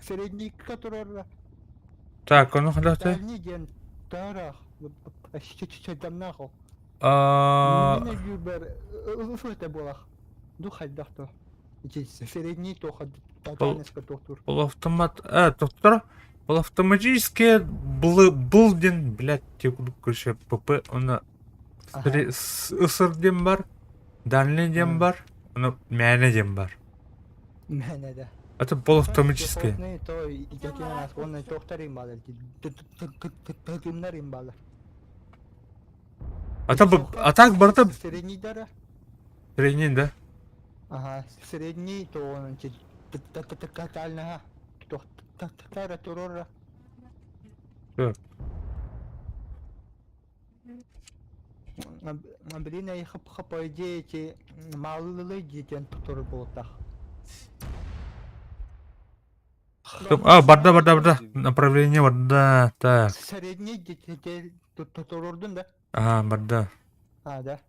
Средний который. Так, он куда ты? Дальний ген. Тарах. Чуть-чуть нахуй. Мен юбер фото булах. Духай дахто. Средний тоха татанеска тохтур. Был автомат. Доктор. Был автоматически был ден, блядь, короче, ПП, он ысыр дем бар, дальний дем бар, он мяне дем бар. Мяне да. Это был автоматически. То якина он тохтарим балар. Тагымнарим балар. А так барда Средний дара. средний, да? Ага, средний то он тотальная. Тара турора. Так. Блин, я по идее эти малые дети тур был так. Барда. Направление барда. Так. Средний дети турордун да? Ага, барда. Да.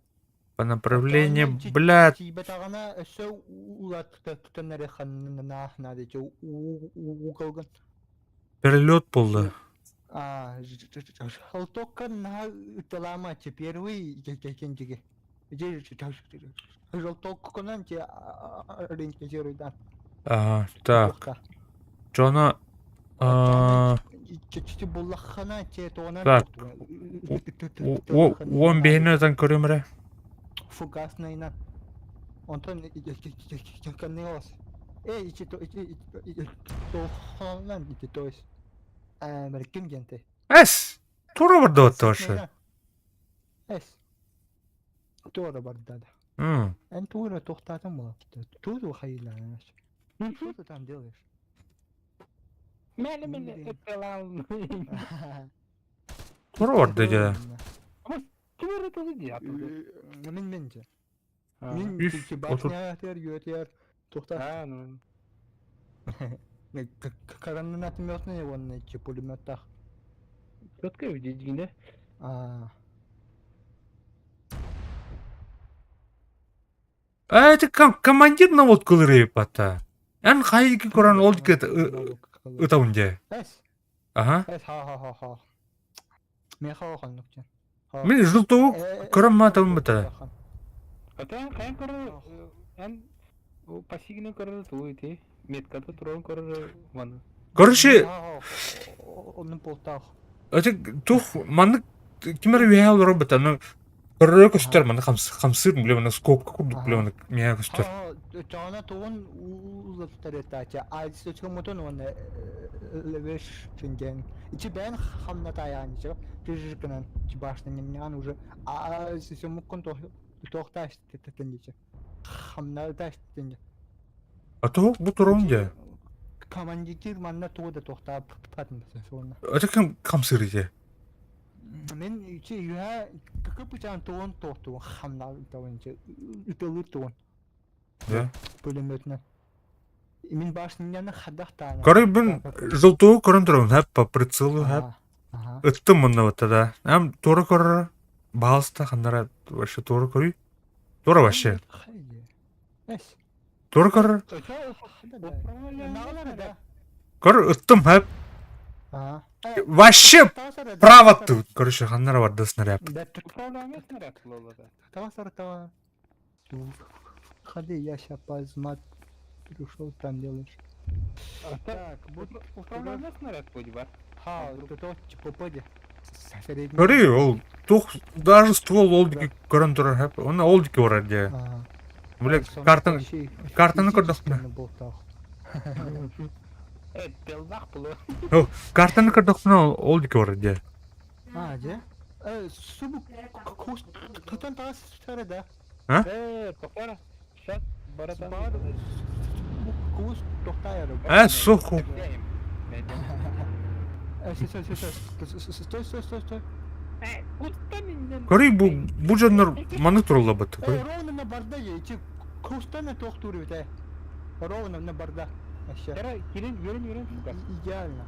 По направлению, блядь. Тибетагана все улат тенерехана надо Перелет полда. Только на талама первый кенчиги. Желток конанте ориентирует да. Ага, так. Джона. Чуть-чуть булахана те то на. Так. Он бегнет көрөмөрө. Фугасный на. Он то канеос. То холланд то есть. Американ gente. Тура барда отошы. Тура барда. Тура тохтатым була. Тура хайылана. Что ты там делаешь? Мен эпелал. Тура барда же. Ким это идет? Менже. Мен Йотер тохта. Ну. Каранын атмётный он эти пулемётах. Четко видеть, да? Это командир наводку репата. Ан хайги коран олдикет ытаунде. Ага. Ха. Меха ханнукча. Мен жылтоо көрөмматым бата. Атан кайын көрө ан пассигине көрө туйти. Метката турон көрө ваны. Короче, он полтах. это тух маны кимер вял робота, но көрө көстөр маны хамсыр билем, сколько кубдук билем, меня көстөр. Чана тон улаптарета, айсы чөмөтөн он левеш чинген. Ичи бен хамната яанчы, тижикнен башнын уже сесөмөккөн тохташ тетендичи. Хамната тетенди. А то бу туронде. Командир манна тода тохтап патмаса sonra. Это кем хамсыр иде. Мен içi ya kapıcan toğun toğtu hamla toğunca ütülü toğun Да. pulömötüne. Мен başının yanına hadak tane. Короче, бін жылтуы көрін тұрын, әп по прицелу, әп. Ага. Ыттым мұнда вот да. Әм торы көрі, бағылыста қандара вообще торы көрі. Торы вообще. Эс. Торы көрі. Nağlar da. Көрі ыттым, әп. Ага. Вообще право тут. Короче, қандара бар дысынар әп. Управление снаряд лолода. Тава. Ходи, я ща позмат. Пришел там делаешь. Так, Управление снаряд путь бар. ха, то попади. Көрі, ол тоқ, даже ствол олдекі көрін тұры әп. Оны олдекі бар әде. Бля, картаны көрдік мә. Белдақ бұлы. Картаны көрдік мә, олдекі бар әде. Де? Субу кост тотан тас сарада. А? Тоқтара. Сейчас барадан. Кост тоқтайыр. Соху. Стой. Көрі, бұл жандар маны тұрылы бұты. Ровно на барда ечи костана тоқтуру те. Ровно на барда. Ерін фугас. Идеально.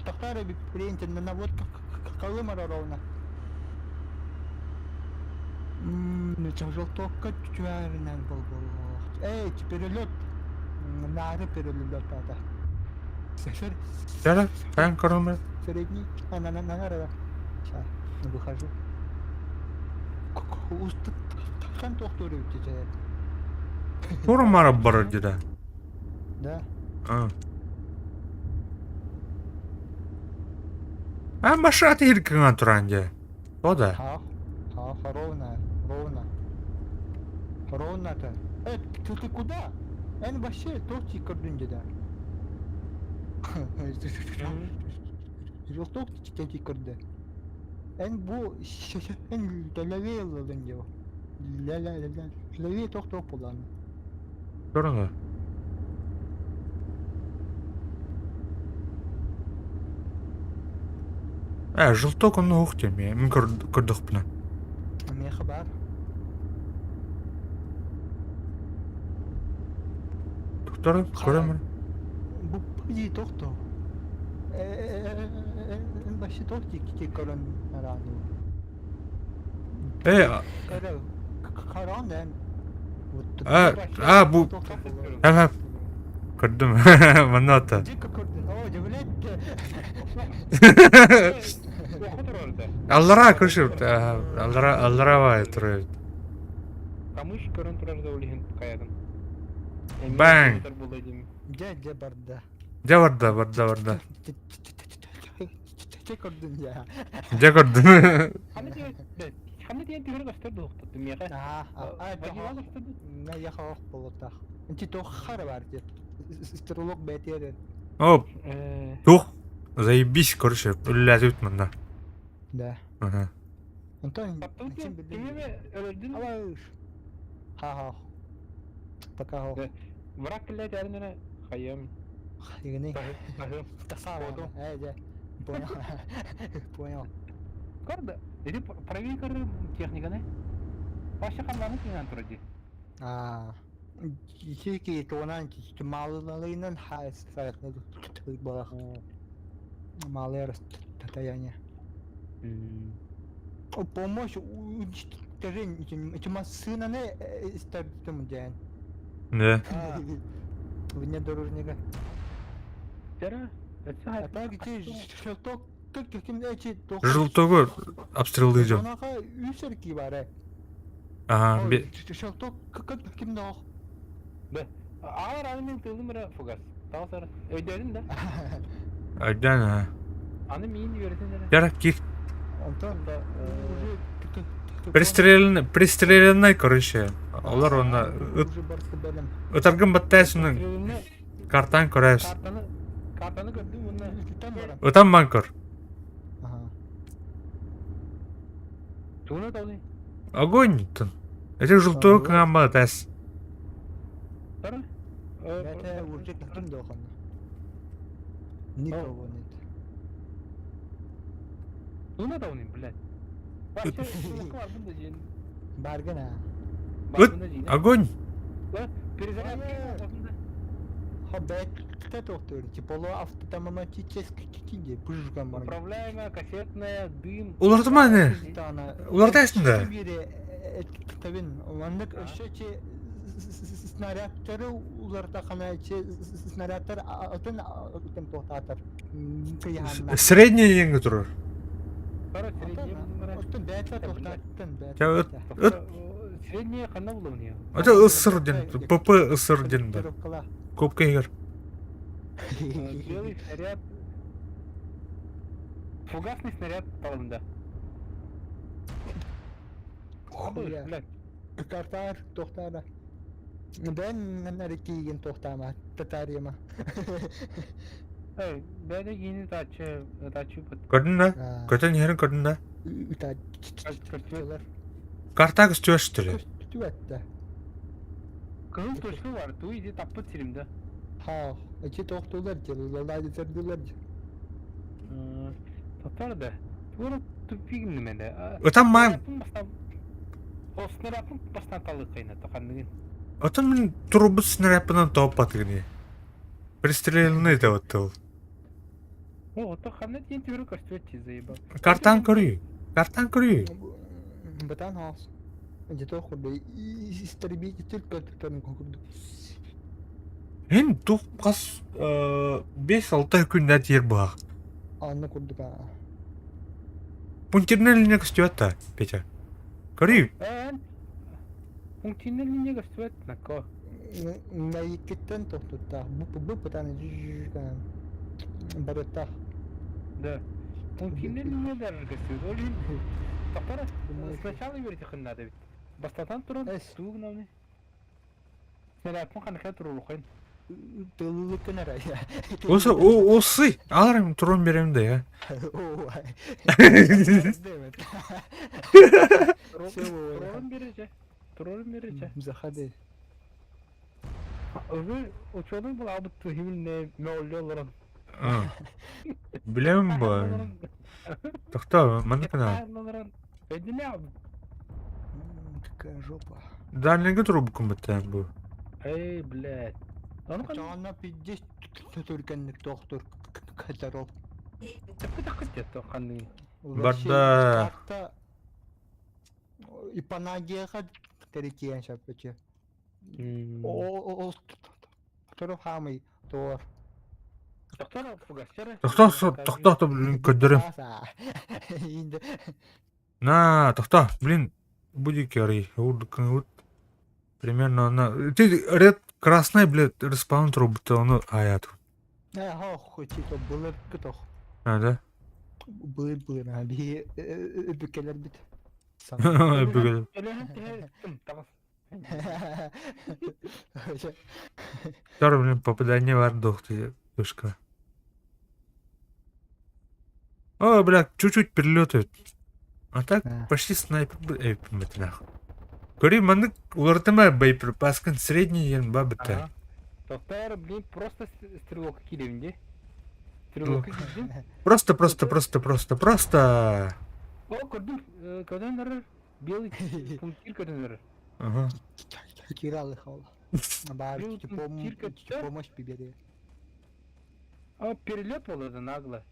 Тоқтары би принтер на наводка колымара ровно. Ну желтокка чуаринен бол. Перелет. Нары перелет ата. Жара, қайын көрімі. Средний. Нагара. Сейчас, выхожу. Устан тоқтуру те. Туры марап бар деді. Да. Машат еркіған тұран де. О да. Ровно. Ровно-то. Ты куда? Вообще тортик көрдүн деди. Желток тетки көрдү. Бу левее лылын деп. Левее токтоп болан. Көріңі. Жылток оны оқ деме. Мен көрдік бұны. Мен хабар. Тоқтары, көремін. Бу пыди токто. Başı toktik körün herhalde. Karan bu. Hem. Gördüm. Bana attı. Allara koşuyor. Allara var duruyor. Kamış görüntülerde olihin kayadan. Bang. Gel barda. Gel barda. Gördün ya. Ne gördün? Hamle diye tüyürü gösterdi doktor. Dünyada. Ne yakak bulutta. İnti tohar vardı. Стрелок бетер. Оп. Тух. Заебись, короче, лязет мында. Да. Ага. Антон, öldün? Ha. Пока. Bırak kille derine kayım. Yine. Tasavvur. Evet. Понял. Корда. Dedi проверь техниканы. Başka kanlarını kimden turadı? Ki tonan ki mallarının has farklı balık. Mallar tatayanya. O помощь уничтожения этим сына не историческим день. Да. Внедорожника. Тера. А так желток каким эти Желтого обстрелы идем. Онака үсерки бар. Ага. Желток каким да. Да. Ağır annemin tıldım bira fugas. Daha sonra öderin de. Aydan ha. Annem iyi öğretenlere. Yarak git. Антон да. Пристреленный, короче. Олар оны ытаргын баттайсының картан көрәбіз. Kartanı gördüm bunlar. Öten bankör. Туна дали. Огонь тын. Это желтого каңа тәс. Тара? Это уже кім доған. Никого нет. Дуна да уны, блядь. Вообще, сумка var bunda жин. Баргана. Бар bunda жин. Огонь! Перезарядка бunda. Хоббет доктор, типа автоматически пыжган бар. Управляемая, кассетная, дым. Уларды ма не? Уларды аясында? Табин, ондық өшөче снарядтары уларда қанайчы снарядтар атын тоқтатыр. Средний еңгі тұрыр. Короче, средняя bunlara. Оттын бәті тоқтаттын. Средняя қана бұл не? Это ысырден, ПП ысырден бар. Көпке егер. Белый снаряд. Фугасный снаряд талында. Блядь. Тартар тоқтады. Бән нәрекейген тоқтама, татарема. Бәді гені тачу бұд. Көрдің да? Көтен ерін көрдің да? Үтәттілер. Картагы стюаштылы. Түәтті. Kızıl tuşlu var, tu iyice tapıt silimde. Ha, iki toxtular gelirler, getirdiler. Tatar da. Tuğra tüpigim nimede. Öten man. O снарядын бастан талы кайна тақандығын. Öten min turubut снаряпынан тауып батыгыны. Пристреленный да вот ол. О, тақанда дейін түрі көстөтчі заебал. Картан көрүй. Картан көрүй. Бытан хас. Önce toxtular. İsterbiyeti Türklerden konkurdu. Hen тух қас 5-6 күннәт ер бұға. Anla kurduk ha. Пунктирный линия көстөтті, Петя. Көрүй. Пунктирный линия көстөт, нако. Мәйкеттен тоқтутта. Bu пытаны жүжган. Барытта. Да. Пунктирный линия даже көстөт. Олин. Тапара. Сначала верите хэн надо ведь. Бастатан туран. Туг навны. Снарядпын қаныққа тұру лұқын. Тылылық кінара я. Осы аларым тұрын берем де я. Тұрын береже. Тұрын береже. Заходи. Özü uçuyordun bu abıttı himinle meolle olarak. Білемін бұл. Тоқта, маңды кіна. Ödü ne abi? Какая жопа. Дальнегі тұру бүкін біттен бұл. Ey блядь. Çağına pidde Türkenlik doktor kadar ol. Tıpkı takıt tokandı. Barda. İpanagiyaga terekiyen şapçı. O taraf hamı doğru. Тоқта, блин, көддірім. На, тоқта, блин, буди керей. Примерно она... Ты ред красный, блядь, респаун робота, он аят. Ha, hoçito bulur kıtok. А, да? Bulur ha, bir öbürkeler bit. Öbürkeler. Tamam. Второй, блин, попадание в ардохты, душка. О, бля, чуть-чуть перелетает. А так почти снайпер. Нахуй. Говори, мандык, улартыма боеприпаскан средний ен бабыта. Тоқтар, блин, просто стрелок килевінде. Стрелок килевінде. Просто. О, көрдім, көден дәрі. Белый пунктир көден дәрі. Ага. Киралы хала. Бari помощь бибере. А перелет болды нагло.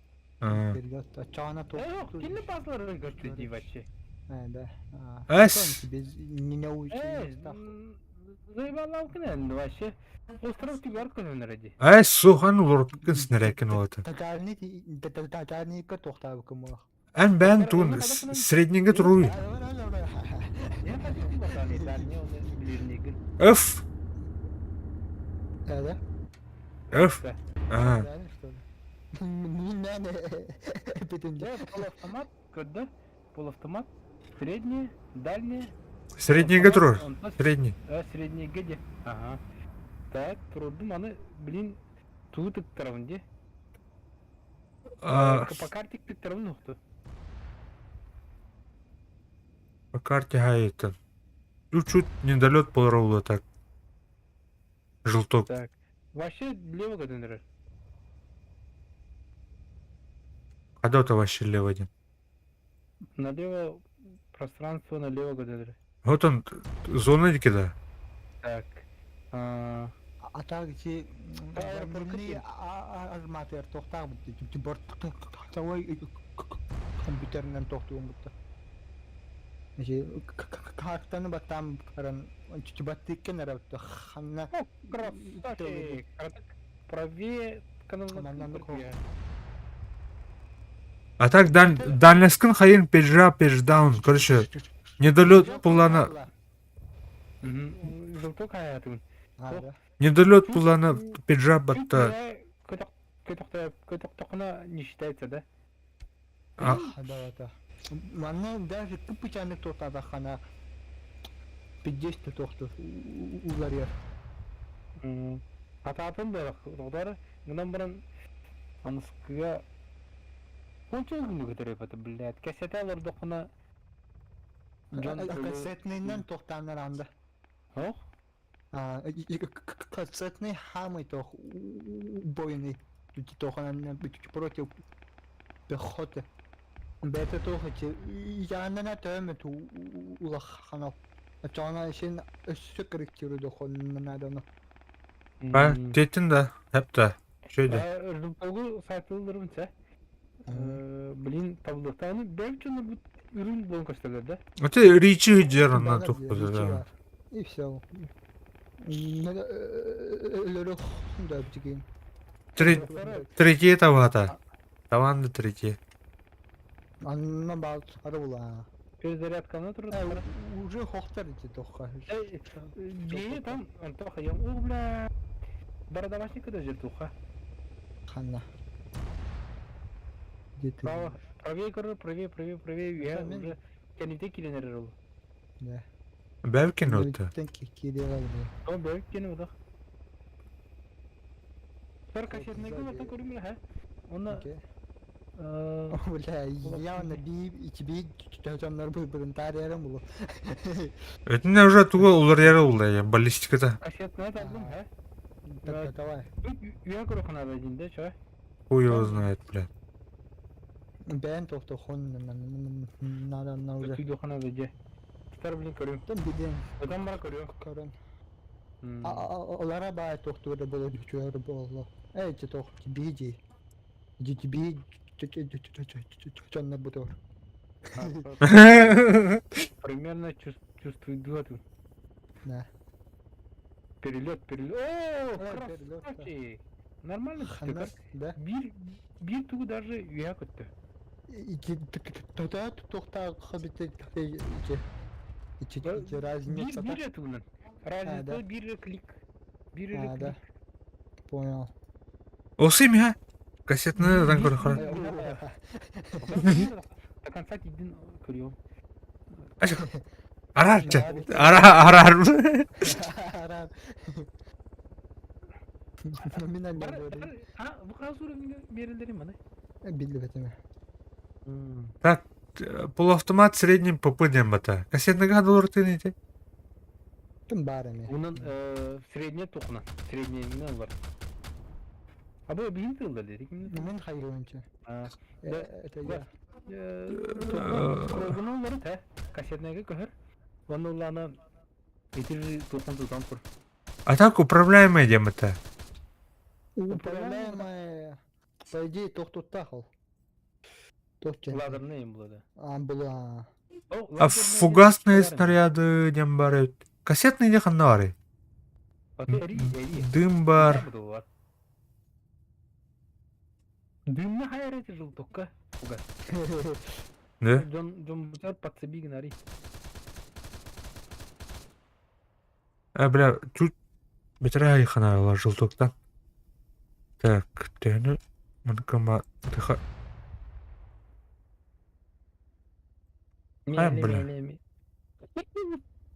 Перелет. Çağına top. Кине bazıları götürdü вообще. Да. Ась. Без не научились. Заебал кінен вообще. Остров тигар көден ради. Ась, сухан уларткан снарякен олаты. Татарни тоқтабы кім олақ. Ән бән туын средненге тұруы. Öf. Да? Öf. Ага. Полуавтомат, көдді. Полуавтомат. Средний, дальний. Средненге тұрыр. Средний. Средний где? Ага. Так, тұрдым аны, блин, туы тік тарауынде. По карте тік тарауын ұқты. По карте хайытын. Чуть-чуть недолет полраула так. Желток. Так. Вообще лево көдендірі. Когда-то вообще лево один. Налево пространство, налево куда-то. Вот он, зона дикida. Так. Атагчи аэропортны арматер тохтаг бутты. Борт тавай компьютернен тохтуун бутты. Эже картаны баттам каран чичбаттыkken арабты. Ханна Красавчик. Правее Команданды канална. А так дальнескин хайын пежа пеждаун. Короче, недолет пулана. Желток аятын. Недолет пулана пежа батта. Көтөктөкүнө не считается, да? А, Да. Манна даже купичаны тохтада хана 50 тохту уларьер. Ататын да рогдары. Мынан буран анскыга Конча күнү көтөрөп атып, блядь. Кассеталар докуна Кассетныйнан тохтанар анда. Ох? Кассетный хамый тох бойный. Тоханан против пехоты. Бета тохачи янана төмет улаханал. Ачана шин өссө корректиру дохоннаданы. а, тетин да, хепта. Şöyle. Рдуполу сатылдырымча. Блин, таблықтаны бәлкені бұл ürün болын көстелер, да? Это речи джерна тухпады, да. И все. Лөрөх да битген. Третий тавата. Таванды третий. Анна бал арыла. Перезарядканы тұрды. Уже хохтар эти тоха. Бейе там, антоха, ям, о, бля. Бородавашника да жер туха. Ханна. Где ты? Право, правее көрі, правее, я уже кәнеде келенер ол. Да. Belki notu. О, бәлк кені одақ. Бір кассетный көміртен көрімілі, ха? Оны... Бля, явно би тәжанлар бұл тариярым бұл. Это не уже туға улар яры улда я, баллистиката. Кассетный аталдым, ха? Давай. Үйен көрі қына бәдінде, чай? Хуй его знает, бля. Бән тоқты хон на уже. Үйді қына бәде. Стар білін көрім. Там биден. Одан бара көрім. Көрін. Олара бай тоқты өді бұл өдікчілері болды. Әйті тоқты бейдей. Би чанна бутор. Примерно чувствует дуоту. Да. Перелет. О, красавчик. Нормально ты да? Bir tuğu даже üye kötü. Тогда тохта хабите içi разница. Bir tuğunun. Разница bir клик. Bir клик. Понял. Olsun ya. Kasetini ben korkarım. До конца gidin görüyorum. Arar. Arar. Ha, bu kadar sonra verildirim bana. Bildi betimi. Так, полуавтомат средним попадем бата. Кассетный гадал ртыните. Тым барами. Bunun средняя токуна. Средняя ne var? Abi bilim yılda dedik mi? Мен hayır oyuncu. Это я. Kurgunun var te. Kasetnege köher. Vanullarına getirir tokan kur. А так управляемая дем-то. Управляемая. По идее, тохтут тахал. Ладер neyim burada? Была. А фугасные снаряды дем бары. Кассетный не ханары. Дым бар. Dümle hayal eti жылтокка. Фугас. Да? Джон бутар подсоби гнари. Бля, чуть бетерай хана ложил токтан. Так, тяну. Манкома. Тихо. Бля.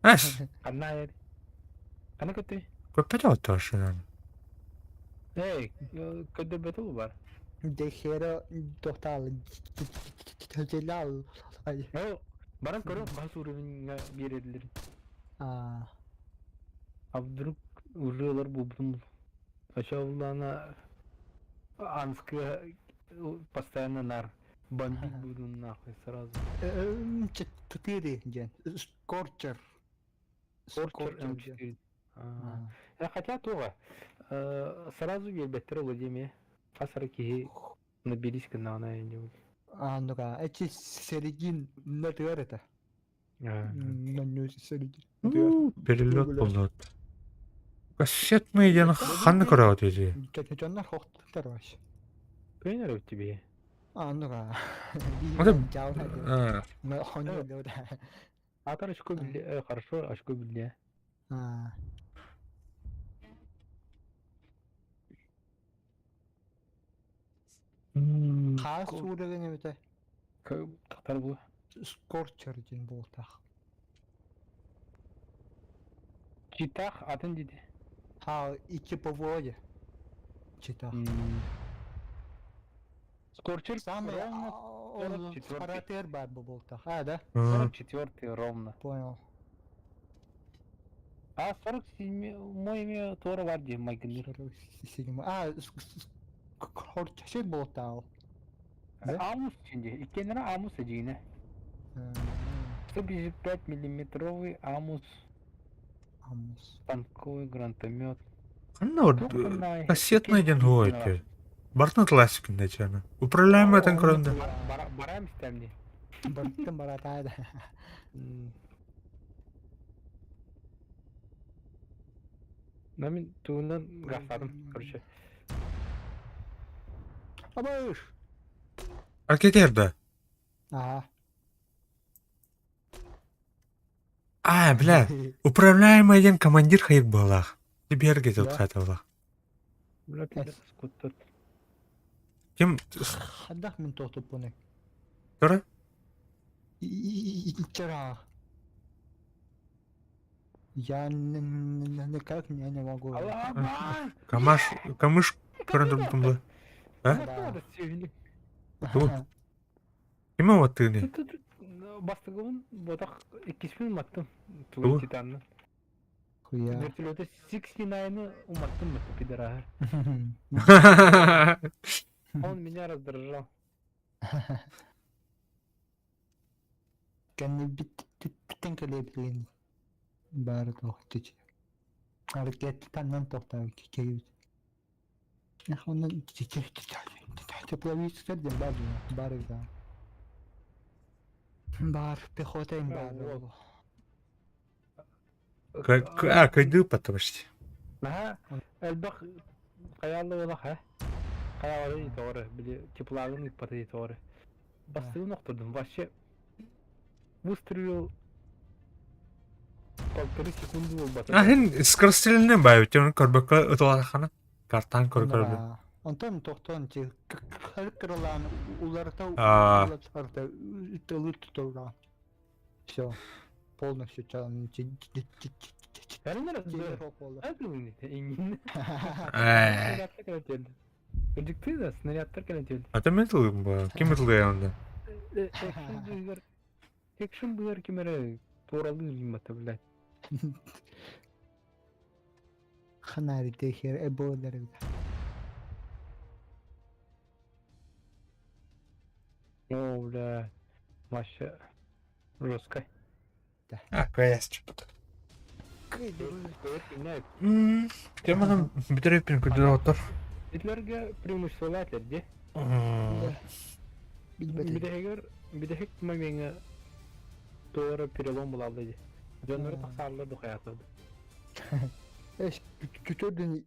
Аш. Она я. Она kötü. Копело тоже надо. Ey, kötü betul var. Dehero total. Celal. O, bana körüm bas uğruna bir edilir. Вдруг уже бубнул. Сначала она анская постоянно нар. Бомбить буду нахуй сразу. 4 ген. Скорчер. Скорчер М4. Хотя тоже. Сразу ебеттер Владимир. Фасраки наберись канала я Ну-ка, эти середин на это. На середин. Перелет болот. Кассетный ден ханны көрөт эти. Чачаннар хоқтар вообще. Пейнер у тебе. Ну-ка. А, Мы хоня да. Атар очко биле, хорошо, очко биле. Хас уреген эбите. Тахтар бу. Скорчер ден болтах. Читах атын диди. Iki по воде. Читах. Скорчер Самый ровно 44. харатер бар болтах. Да? 44 ровно. Понял. 47 мой тоже варди майгни. 47. Скорчер болтал. Амус şimdi. İkenara Амус edine. 155 миллиметровый Амус. Танковый гранатомет. ханны вот кассетный ден гоэти. Бартны классикында чана. Управляемый этен көрөндө. Барам истемди. Бартын баратайды. Мен туунан гасадым, короче. Абаш. Аркетерді. Бля, управляемый ден командир хайыр болах. Тебе аргетел хатылах. Бля, пидас скуттат. Ким... Хадах мен тоқтып бұны. Тора? Ичара. Я никак не могу. Камыш көрөндүр бутумду. Ким о ты не? Бастыгын ботак 2000 маттым. Туу титанны. Хуя. Вертолеты 69-ны уматтым мы пидора. Он меня раздражал. Kan bitten kalebilin. Bari tohtich. Hareketten tohtar keyif. Ya onu teplavi istedim bari da. Бар, пехота им бар. Кайды почти. Элбах каялы ола ха. Каялы doğru. Били теплалын иппаты doğru. Бастыгын оқтырдым. Вообще выстрелил 1,5 секунды ол бата. Хин скоростелинен бай, өтөн көрбөккө өтөлахана. Картан көрбөккө. Антон тоқтон чи кыркыралан уларта уларта тылы тутура. Всё. Полностью чалын. Ödüktü de снарядтар келетелdi. Атамен тылым ба. Ким тылды анда? Экшн булар кимере туралы нимата, блядь. Ханари техер эболер. О, бля. Маша жесткая. Каяс чыпыт. Теманы битирепин күдүрө отур. Битлерге преимуществолатлар, де? Бидехек моментга doğru перелом был алды. Жөнөрү таксарларды каятады. Эш күчөдүн